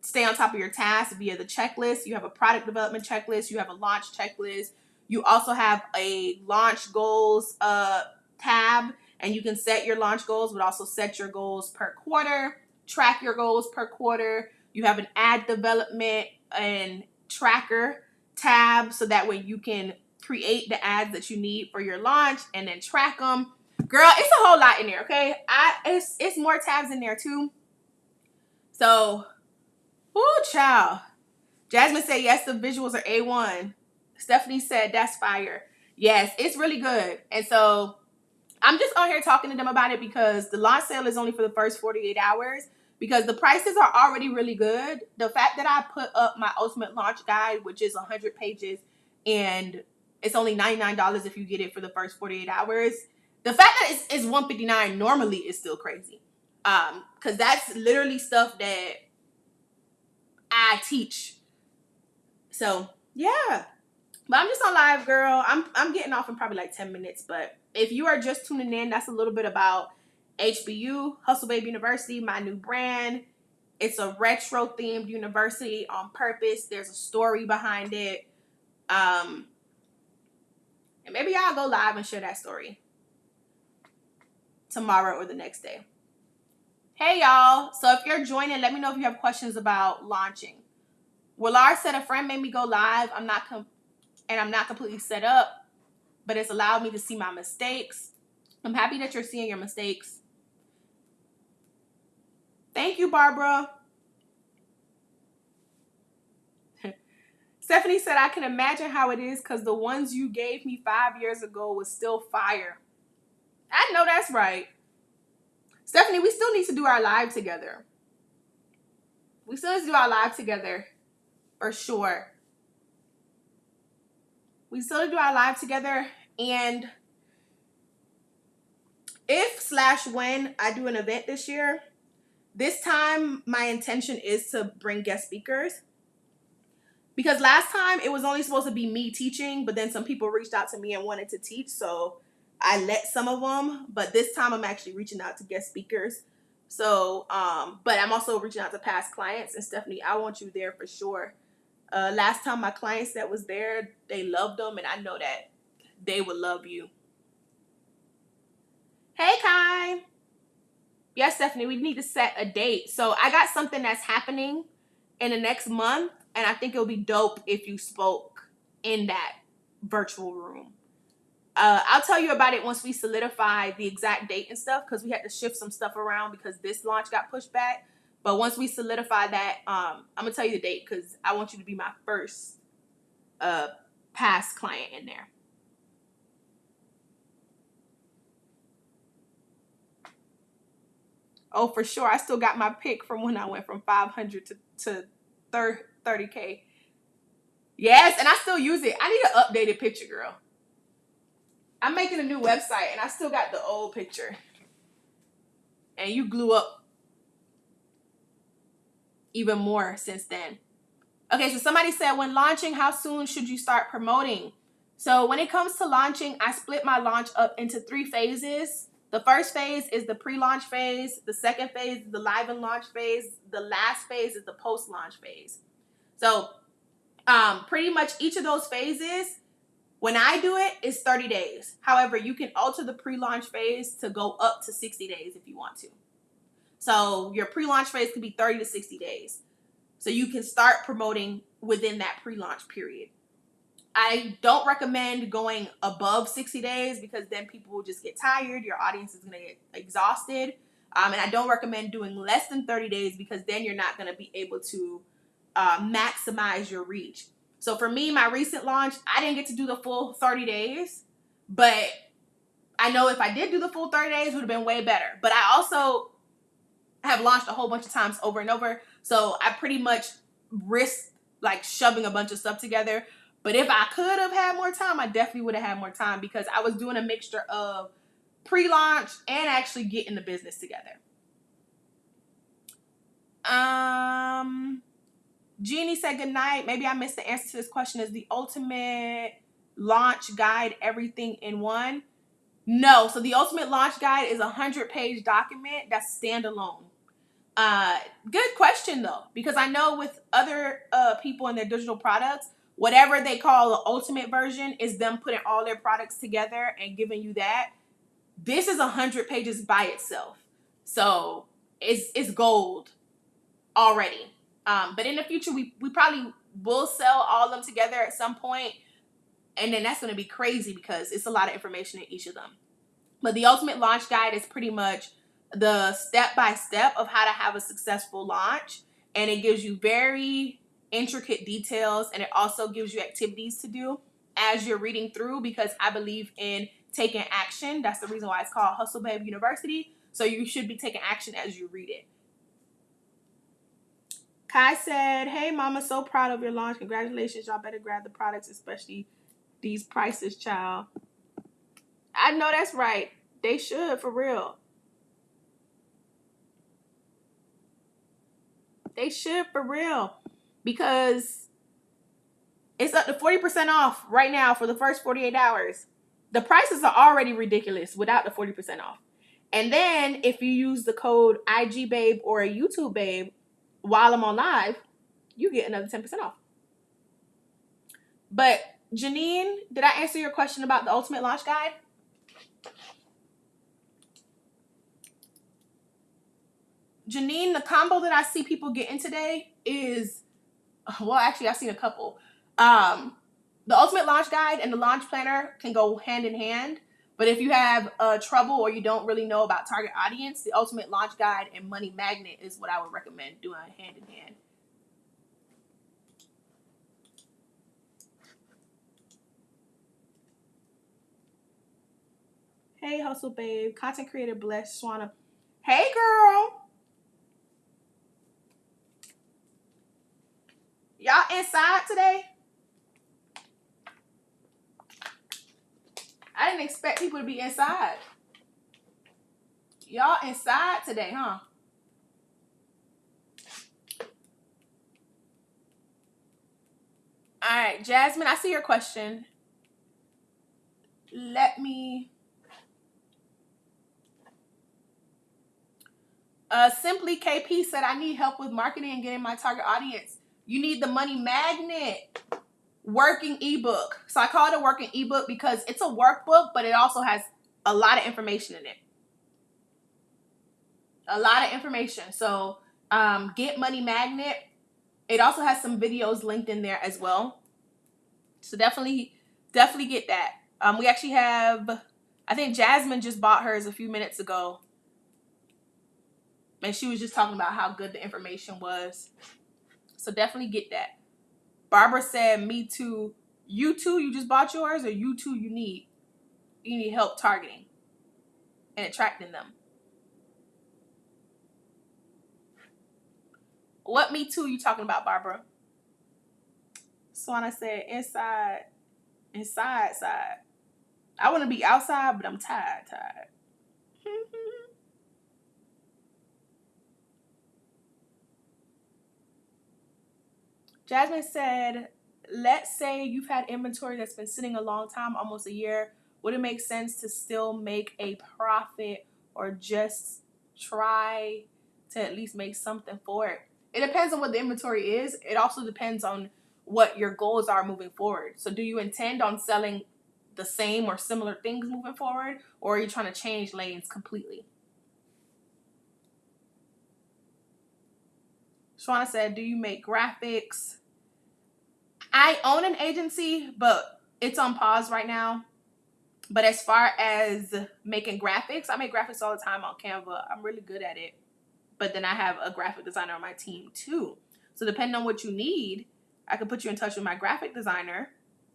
[SPEAKER 1] stay on top of your tasks via the checklist. You have a product development checklist. You have a launch checklist. You also have a launch goals tab, and you can set your launch goals, but also set your goals per quarter, track your goals per quarter. You have an ad development and tracker tab, so that way you can create the ads that you need for your launch and then track them. Girl, it's a whole lot in there, okay? It's more tabs in there too. So, ooh, child. Jasmine said, yes, the visuals are A1. Stephanie said, that's fire. Yes, it's really good. And so I'm just on here talking to them about it because the launch sale is only for the first 48 hours because the prices are already really good. The fact that I put up my ultimate launch guide, which is 100 pages, and it's only $99 if you get it for the first 48 hours. The fact that it's $159 normally is still crazy. Because that's literally stuff that I teach. So yeah. But I'm just on live, girl. I'm getting off in probably like 10 minutes. But if you are just tuning in, that's a little bit about HBU, Hustle Babe University, my new brand. It's a retro themed university on purpose. There's a story behind it. And maybe I'll go live and share that story tomorrow or the next day. Hey y'all. So if you're joining, let me know if you have questions about launching. Willard said a friend made me go live. I'm not completely set up, but it's allowed me to see my mistakes. I'm happy that you're seeing your mistakes. Thank you, Barbara. Stephanie said, I can imagine how it is because the ones you gave me 5 years ago was still fire. I know that's right. Stephanie, we still need to do our live together. We still need to do our live together, for sure. We still need to do our live together, and if/when I do an event this year, this time my intention is to bring guest speakers. Because last time it was only supposed to be me teaching, but then some people reached out to me and wanted to teach, so I let some of them. But this time I'm actually reaching out to guest speakers. So, but I'm also reaching out to past clients. And Stephanie, I want you there for sure. Last time my clients that was there, they loved them, and I know that they would love you. Hey, Kai. Yes, Stephanie, we need to set a date. So I got something that's happening in the next month, and I think it would be dope if you spoke in that virtual room. I'll tell you about it once we solidify the exact date and stuff, because we had to shift some stuff around because this launch got pushed back. But once we solidify that, I'm gonna tell you the date because I want you to be my first past client in there. Oh, for sure. I still got my pick from when I went from 500 to 30K. Yes, and I still use it. I need an updated picture, girl. I'm making a new website, and I still got the old picture. And you blew up even more since then. Okay, so somebody said, when launching, how soon should you start promoting? So when it comes to launching, I split my launch up into 3 phases. The first phase is the pre-launch phase. The second phase is the live and launch phase. The last phase is the post-launch phase. So pretty much each of those phases, when I do it, is 30 days. However, you can alter the pre-launch phase to go up to 60 days if you want to. So your pre-launch phase could be 30 to 60 days. So you can start promoting within that pre-launch period. I don't recommend going above 60 days because then people will just get tired. Your audience is going to get exhausted. And I don't recommend doing less than 30 days because then you're not going to be able to maximize your reach. So for me, my recent launch, I didn't get to do the full 30 days, but I know if I did do the full 30 days, it would have been way better. But I also have launched a whole bunch of times over and over. So I pretty much risked like shoving a bunch of stuff together. But if I could have had more time, I definitely would have had more time because I was doing a mixture of pre-launch and actually getting the business together. Jeannie said good night. Maybe I missed the answer to this question. Is the ultimate launch guide everything in one? No. So the ultimate launch guide is a 100-page document that's standalone. Good question though, because I know with other people and their digital products, whatever they call the ultimate version is them putting all their products together and giving you that. This is 100 pages by itself. So it's gold already. But in the future, we probably will sell all of them together at some point. And then that's going to be crazy because it's a lot of information in each of them. But the ultimate launch guide is pretty much the step-by-step of how to have a successful launch. And it gives you very intricate details. And it also gives you activities to do as you're reading through because I believe in taking action. That's the reason why it's called Hustle Babe University. So you should be taking action as you read it. Kai said, hey, mama, so proud of your launch. Congratulations. Y'all better grab the products, especially these prices, child. I know that's right. They should, for real. They should, for real. Because it's up to 40% off right now for the first 48 hours. The prices are already ridiculous without the 40% off. And then if you use the code IGBABE or YouTube Babe while I'm on live, you get another 10% off. But Janine, did I answer your question about the ultimate launch guide? Janine, the combo that I see people getting today is, well, actually, I've seen a couple. The ultimate launch guide and the launch planner can go hand in hand. But if you have trouble or you don't really know about target audience, the ultimate launch guide and money magnet is what I would recommend doing hand in hand. Hey, Hustle Babe. Content creator Bless Swana. Hey, girl. Y'all inside today? I didn't expect people to be inside. Y'all inside today, huh? All right, Jasmine, I see your question. Let me... Simply KP said, I need help with marketing and getting my target audience. You need the money magnet working ebook. So I call it a working ebook because it's a workbook, but it also has a lot of information in it. A lot of information. So get money magnet. It also has some videos linked in there as well. So definitely get that. We actually have, I think Jasmine just bought hers a few minutes ago. And she was just talking about how good the information was. So definitely get that. Barbara said, me too. You too, you just bought yours, or you too, you need help targeting and attracting them. What me too you talking about, Barbara? Swana said, inside. I want to be outside, but I'm tired. Jasmine said, let's say you've had inventory that's been sitting a long time, almost a year. Would it make sense to still make a profit or just try to at least make something for it? It depends on what the inventory is. It also depends on what your goals are moving forward. So do you intend on selling the same or similar things moving forward, or are you trying to change lanes completely? Shawana said, do you make graphics? I own an agency, but it's on pause right now. But as far as making graphics, I make graphics all the time on Canva. I'm really good at it. But then I have a graphic designer on my team too. So depending on what you need, I can put you in touch with my graphic designer,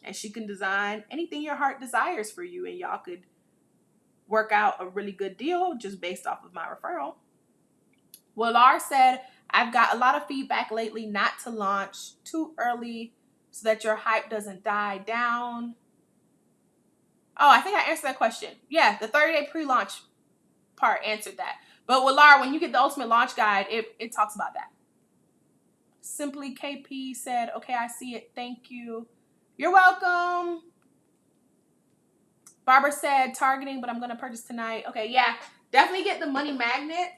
[SPEAKER 1] and she can design anything your heart desires for you, and y'all could work out a really good deal just based off of my referral. Willar said, I've got a lot of feedback lately not to launch too early so that your hype doesn't die down. Oh, I think I answered that question. Yeah, the 30-day pre-launch part answered that. But Willar, when you get the ultimate launch guide, it talks about that. Simply KP said, okay, I see it. Thank you. You're welcome. Barbara said, targeting, but I'm going to purchase tonight. Okay, yeah, definitely get the money magnet.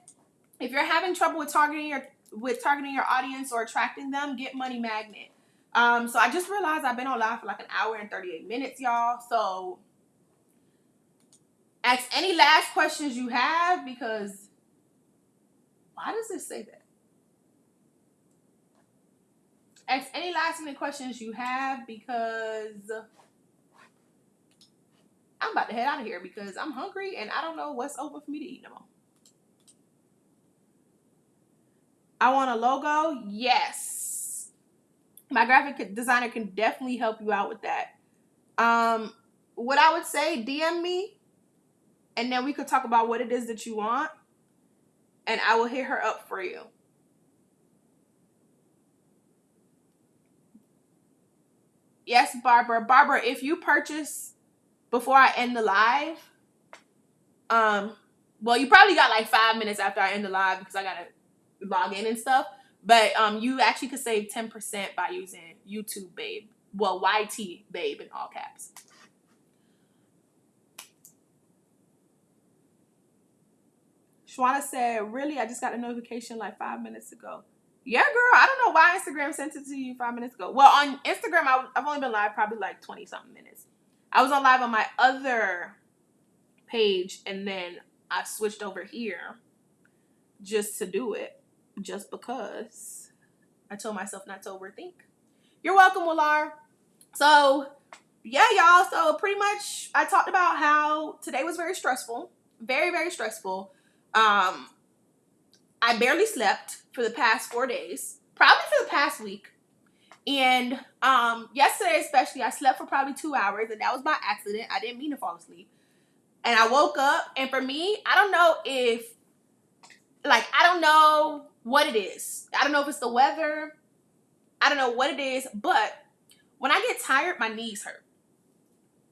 [SPEAKER 1] If you're having trouble with targeting your audience or attracting them, get money magnet. So I just realized I've been on live for like an hour and 38 minutes, y'all. So ask any last questions you have, because why does it say that? Ask any last minute questions you have, because I'm about to head out of here because I'm hungry and I don't know what's open for me to eat no more. I want a logo. Yes. My graphic designer can definitely help you out with that. What I would say, DM me, and then we could talk about what it is that you want, and I will hit her up for you. Yes, Barbara. Barbara, if you purchase before I end the live, well, you probably got like 5 minutes after I end the live because I gotta log in and stuff. But you actually could save 10% by using YouTube Babe. Well, YT Babe in all caps. Shwana said, really? I just got a notification like 5 minutes ago. Yeah, girl. I don't know why Instagram sent it to you 5 minutes ago. Well, on Instagram, I've only been live probably like 20-something minutes. I was on live on my other page, and then I switched over here just to do it, just because I told myself not to overthink. You're welcome, Willar. So, yeah, y'all. So, pretty much, I talked about how today was very stressful. Very, very stressful. I barely slept for the past 4 days. Probably for the past week. And yesterday especially, I slept for probably 2 hours. And that was by accident. I didn't mean to fall asleep. And I woke up, and for me, I don't know what it is. I don't know if it's the weather. I don't know what it is, but when I get tired, my knees hurt.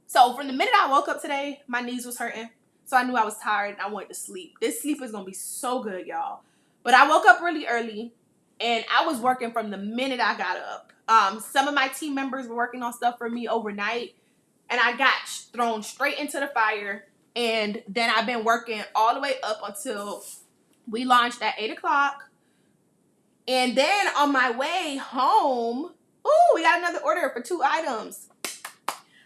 [SPEAKER 1] So from the minute I woke up today, my knees was hurting. So I knew I was tired and I wanted to sleep. This sleep is going to be so good, y'all. But I woke up really early and I was working from the minute I got up. Some of my team members were working on stuff for me overnight, and I got thrown straight into the fire. And then I've been working all the way up until we launched at 8 o'clock. And then on my way home, we got another order for 2 items.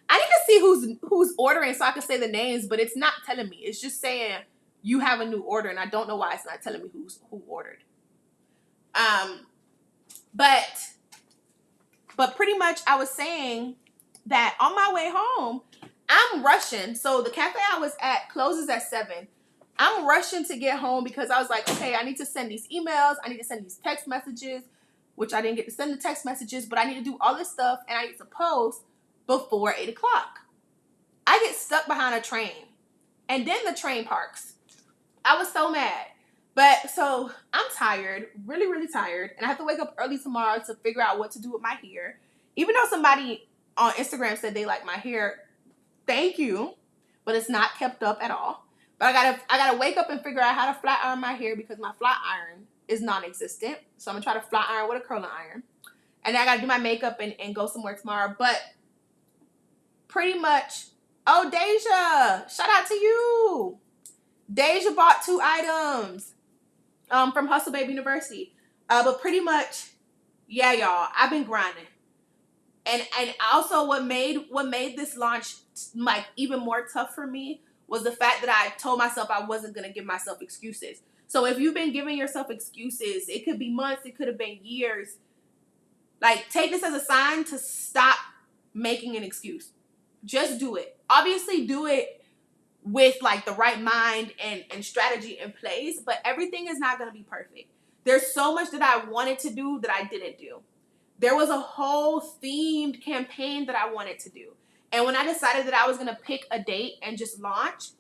[SPEAKER 1] I need to see who's ordering so I can say the names, but it's not telling me. It's just saying you have a new order, and I don't know why it's not telling me who ordered. But pretty much I was saying that on my way home, I'm rushing. So the cafe I was at closes at 7. I'm rushing to get home because I was like, okay, I need to send these emails. I need to send these text messages, which I didn't get to send the text messages, but I need to do all this stuff, and I need to post before 8 o'clock. I get stuck behind a train, and then the train parks. I was so mad. But so I'm tired, really, really tired, and I have to wake up early tomorrow to figure out what to do with my hair. Even though somebody on Instagram said they like my hair, thank you, but it's not kept up at all. But I gotta wake up and figure out how to flat iron my hair because my flat iron is non-existent. So I'm gonna try to flat iron with a curling iron. And then I gotta do my makeup and go somewhere tomorrow. But pretty much, oh, Deja, shout out to you. Deja bought 2 items from Hustle Babe University. But pretty much, yeah, y'all, I've been grinding. And also what made this launch like even more tough for me was the fact that I told myself I wasn't going to give myself excuses. So if you've been giving yourself excuses, it could be months, it could have been years. Like, take this as a sign to stop making an excuse. Just do it. Obviously, do it with like the right mind and strategy in place, but everything is not going to be perfect. There's so much that I wanted to do that I didn't do. There was a whole themed campaign that I wanted to do. And when I decided that I was going to pick a date and just launch,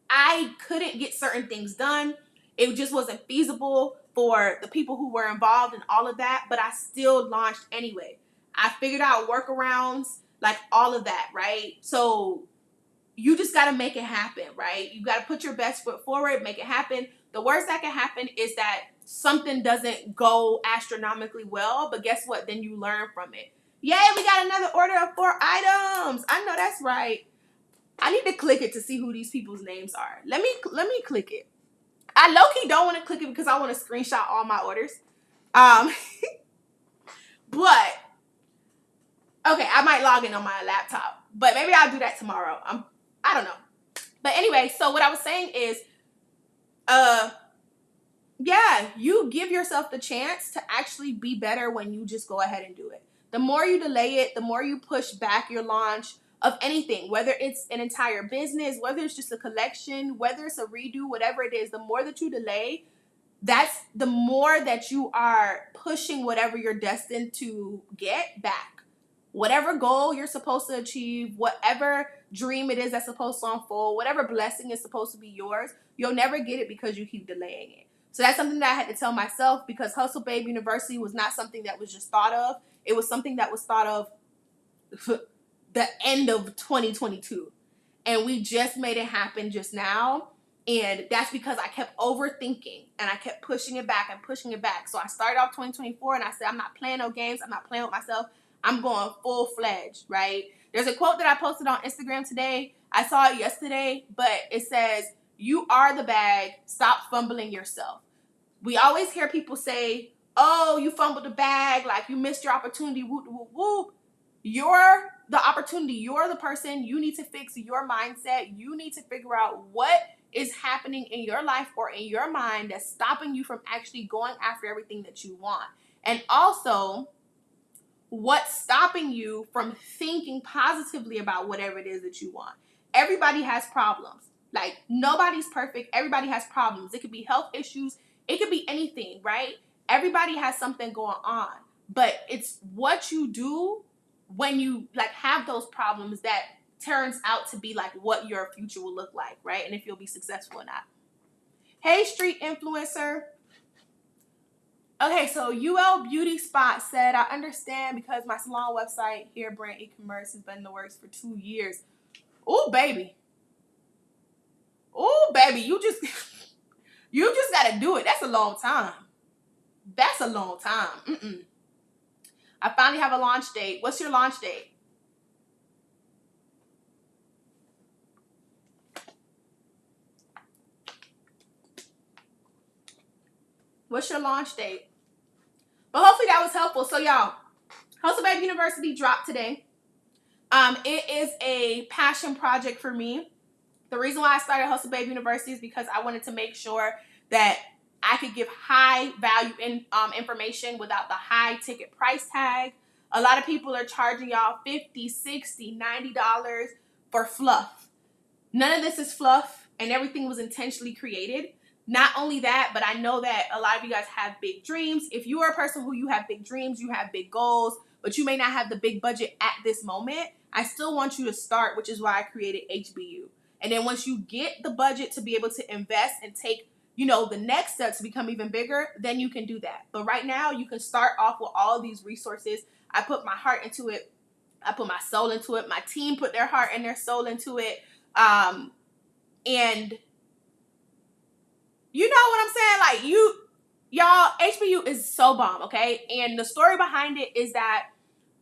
[SPEAKER 1] I couldn't get certain things done. It just wasn't feasible for the people who were involved in all of that, but I still launched anyway. I figured out workarounds, like all of that, right? So you just got to make it happen, right? You got to put your best foot forward, make it happen. The worst that can happen is that something doesn't go astronomically well, but guess what? Then you learn from it. Yay, we got another order of 4 items. I know that's right. I need to click it to see who these people's names are. Let me click it. I low-key don't want to click it because I want to screenshot all my orders. But okay, I might log in on my laptop, but maybe I'll do that tomorrow. I don't know. But anyway, so what I was saying is, yeah, you give yourself the chance to actually be better when you just go ahead and do it. The more you delay it, the more you push back your launch of anything, whether it's an entire business, whether it's just a collection, whether it's a redo, whatever it is, the more that you delay, that's the more that you are pushing whatever you're destined to get back. Whatever goal you're supposed to achieve, whatever dream it is that's supposed to unfold, whatever blessing is supposed to be yours, you'll never get it because you keep delaying it. So that's something that I had to tell myself, because Hustle Babe University was not something that was just thought of. It was something that was thought of the end of 2022. And we just made it happen just now. And that's because I kept overthinking and I kept pushing it back and pushing it back. So I started off 2024 and I said, I'm not playing no games. I'm not playing with myself. I'm going full-fledged, right? There's a quote that I posted on Instagram today. I saw it yesterday, but it says, you are the bag. Stop fumbling yourself. We always hear people say, oh, you fumbled the bag, like you missed your opportunity, woo, woo, woo. You're the opportunity. You're the person. You need to fix your mindset. You need to figure out what is happening in your life or in your mind that's stopping you from actually going after everything that you want. And also, what's stopping you from thinking positively about whatever it is that you want. Everybody has problems. Like, nobody's perfect. Everybody has problems. It could be health issues. It could be anything, right? Everybody has something going on. But it's what you do when you like have those problems that turns out to be like what your future will look like, right? And if you'll be successful or not. Hey, street influencer. Okay, so UL Beauty Spot said, I understand because my salon website, Hair Brand E-commerce, has been in the works for 2 years. Oh, baby. Oh, baby, you just got to do it. That's a long time. That's a long time. I finally have a launch date. What's your launch date? What's your launch date? But hopefully that was helpful. So y'all, Hustle Babe University dropped today. It is a passion project for me. The reason why I started Hustle Babe University is because I wanted to make sure that I could give high value information without the high ticket price tag. A lot of people are charging y'all $50, $60, $90 for fluff. None of this is fluff, and everything was intentionally created. Not only that, but I know that a lot of you guys have big dreams. If you are a person who you have big dreams, you have big goals, but you may not have the big budget at this moment, I still want you to start, which is why I created HBU. And then once you get the budget to be able to invest and take, the next step to become even bigger, then you can do that. But right now, you can start off with all of these resources. I put my heart into it. I put my soul into it. My team put their heart and their soul into it. And you know what I'm saying? Like y'all, HBU is so bomb, okay? And the story behind it is that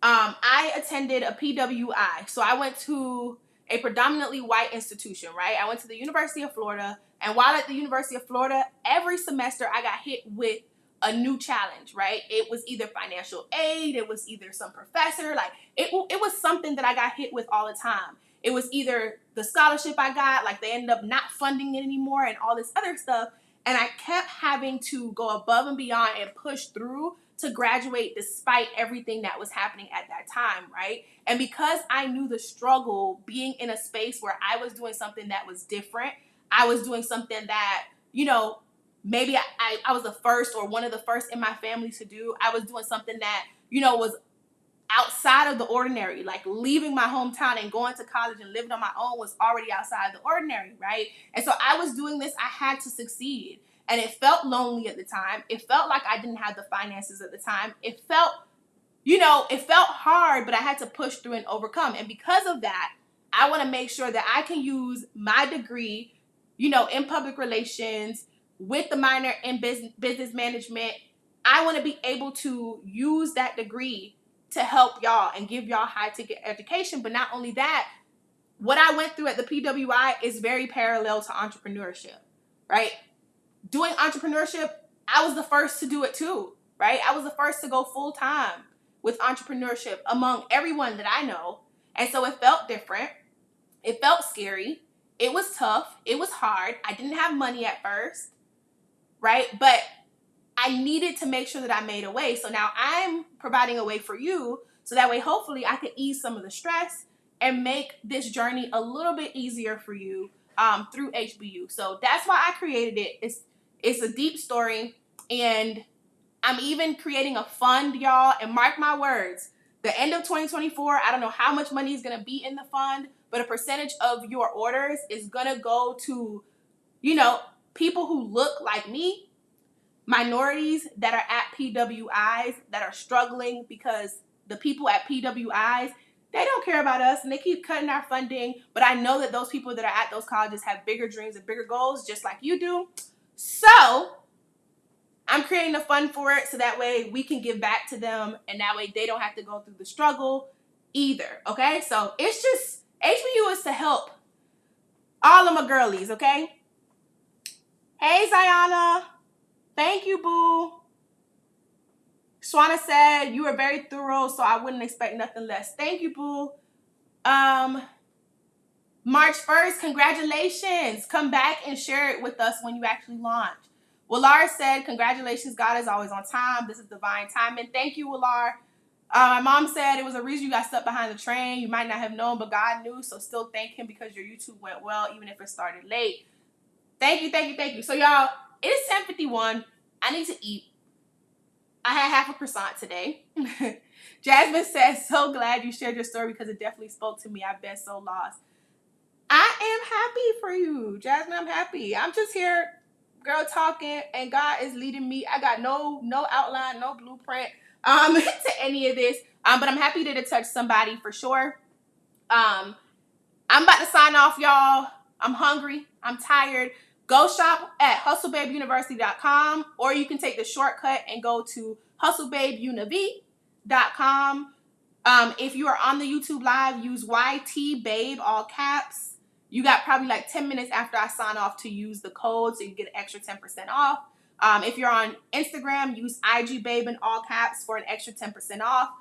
[SPEAKER 1] I attended a PWI. So I went to a predominantly white institution, right? I went to the University of Florida. And while at the University of Florida, every semester I got hit with a new challenge, right? It was either financial aid, it was either some professor, like it was something that I got hit with all the time. It was either the scholarship I got, like they ended up not funding it anymore and all this other stuff. And I kept having to go above and beyond and push through to graduate despite everything that was happening at that time, right? And because I knew the struggle being in a space where I was doing something that was different, I was doing something that, maybe I was the first or one of the first in my family to do. I was doing something that, was outside of the ordinary, like leaving my hometown and going to college and living on my own was already outside the ordinary, right? And so I was doing this, I had to succeed. And it felt lonely at the time. It felt like I didn't have the finances at the time. It felt, it felt hard, but I had to push through and overcome. And because of that, I want to make sure that I can use my degree, in public relations with the minor in business management. I want to be able to use that degree to help y'all and give y'all high ticket education. But not only that, what I went through at the PWI is very parallel to entrepreneurship, right? Doing entrepreneurship, I was the first to do it too, right? I was the first to go full time with entrepreneurship among everyone that I know. And so it felt different. It felt scary. It was tough. It was hard. I didn't have money at first, right? But I needed to make sure that I made a way. So now I'm providing a way for you so that way hopefully I can ease some of the stress and make this journey a little bit easier for you through HBU. So that's why I created it. It's a deep story, and I'm even creating a fund, y'all, and mark my words, the end of 2024, I don't know how much money is going to be in the fund, but a percentage of your orders is going to go to, people who look like me, minorities that are at PWIs that are struggling because the people at PWIs, they don't care about us and they keep cutting our funding. But I know that those people that are at those colleges have bigger dreams and bigger goals just like you do. So I'm creating a fund for it so that way we can give back to them and that way they don't have to go through the struggle either. Okay, so it's just HBU is to help all of my girlies. Okay. Hey, Zayana. Thank you, boo. Swana said, you are very thorough, so I wouldn't expect nothing less. Thank you, boo. March 1st, congratulations. Come back and share it with us when you actually launch. Willar said, congratulations, God is always on time. This is divine timing. Thank you, Willar. My mom said it was a reason you got stuck behind the train. You might not have known, but God knew, so still thank him because your YouTube went well, even if it started late. Thank you, thank you, thank you. So, y'all, it is 10:51. I need to eat. I had half a croissant today. Jasmine says, so glad you shared your story because it definitely spoke to me. I've been so lost. I am happy for you, Jasmine. I'm happy. I'm just here, girl, talking, and God is leading me. I got no outline, no blueprint to any of this. But I'm happy that it touched somebody for sure. I'm about to sign off, y'all. I'm hungry. I'm tired. Go shop at hustlebabeuniversity.com, or you can take the shortcut and go to hustlebabeuniv.com. If you are on the YouTube live, use YTBabe, all caps. You got probably like 10 minutes after I sign off to use the code so you get an extra 10% off. If you're on Instagram, use IGBabe in all caps for an extra 10% off.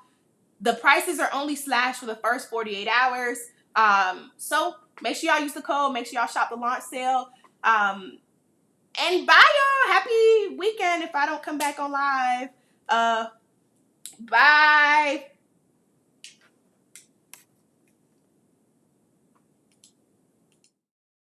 [SPEAKER 1] The prices are only slashed for the first 48 hours. So make sure y'all use the code. Make sure y'all shop the launch sale. And bye, y'all. Happy weekend if I don't come back on live. Bye.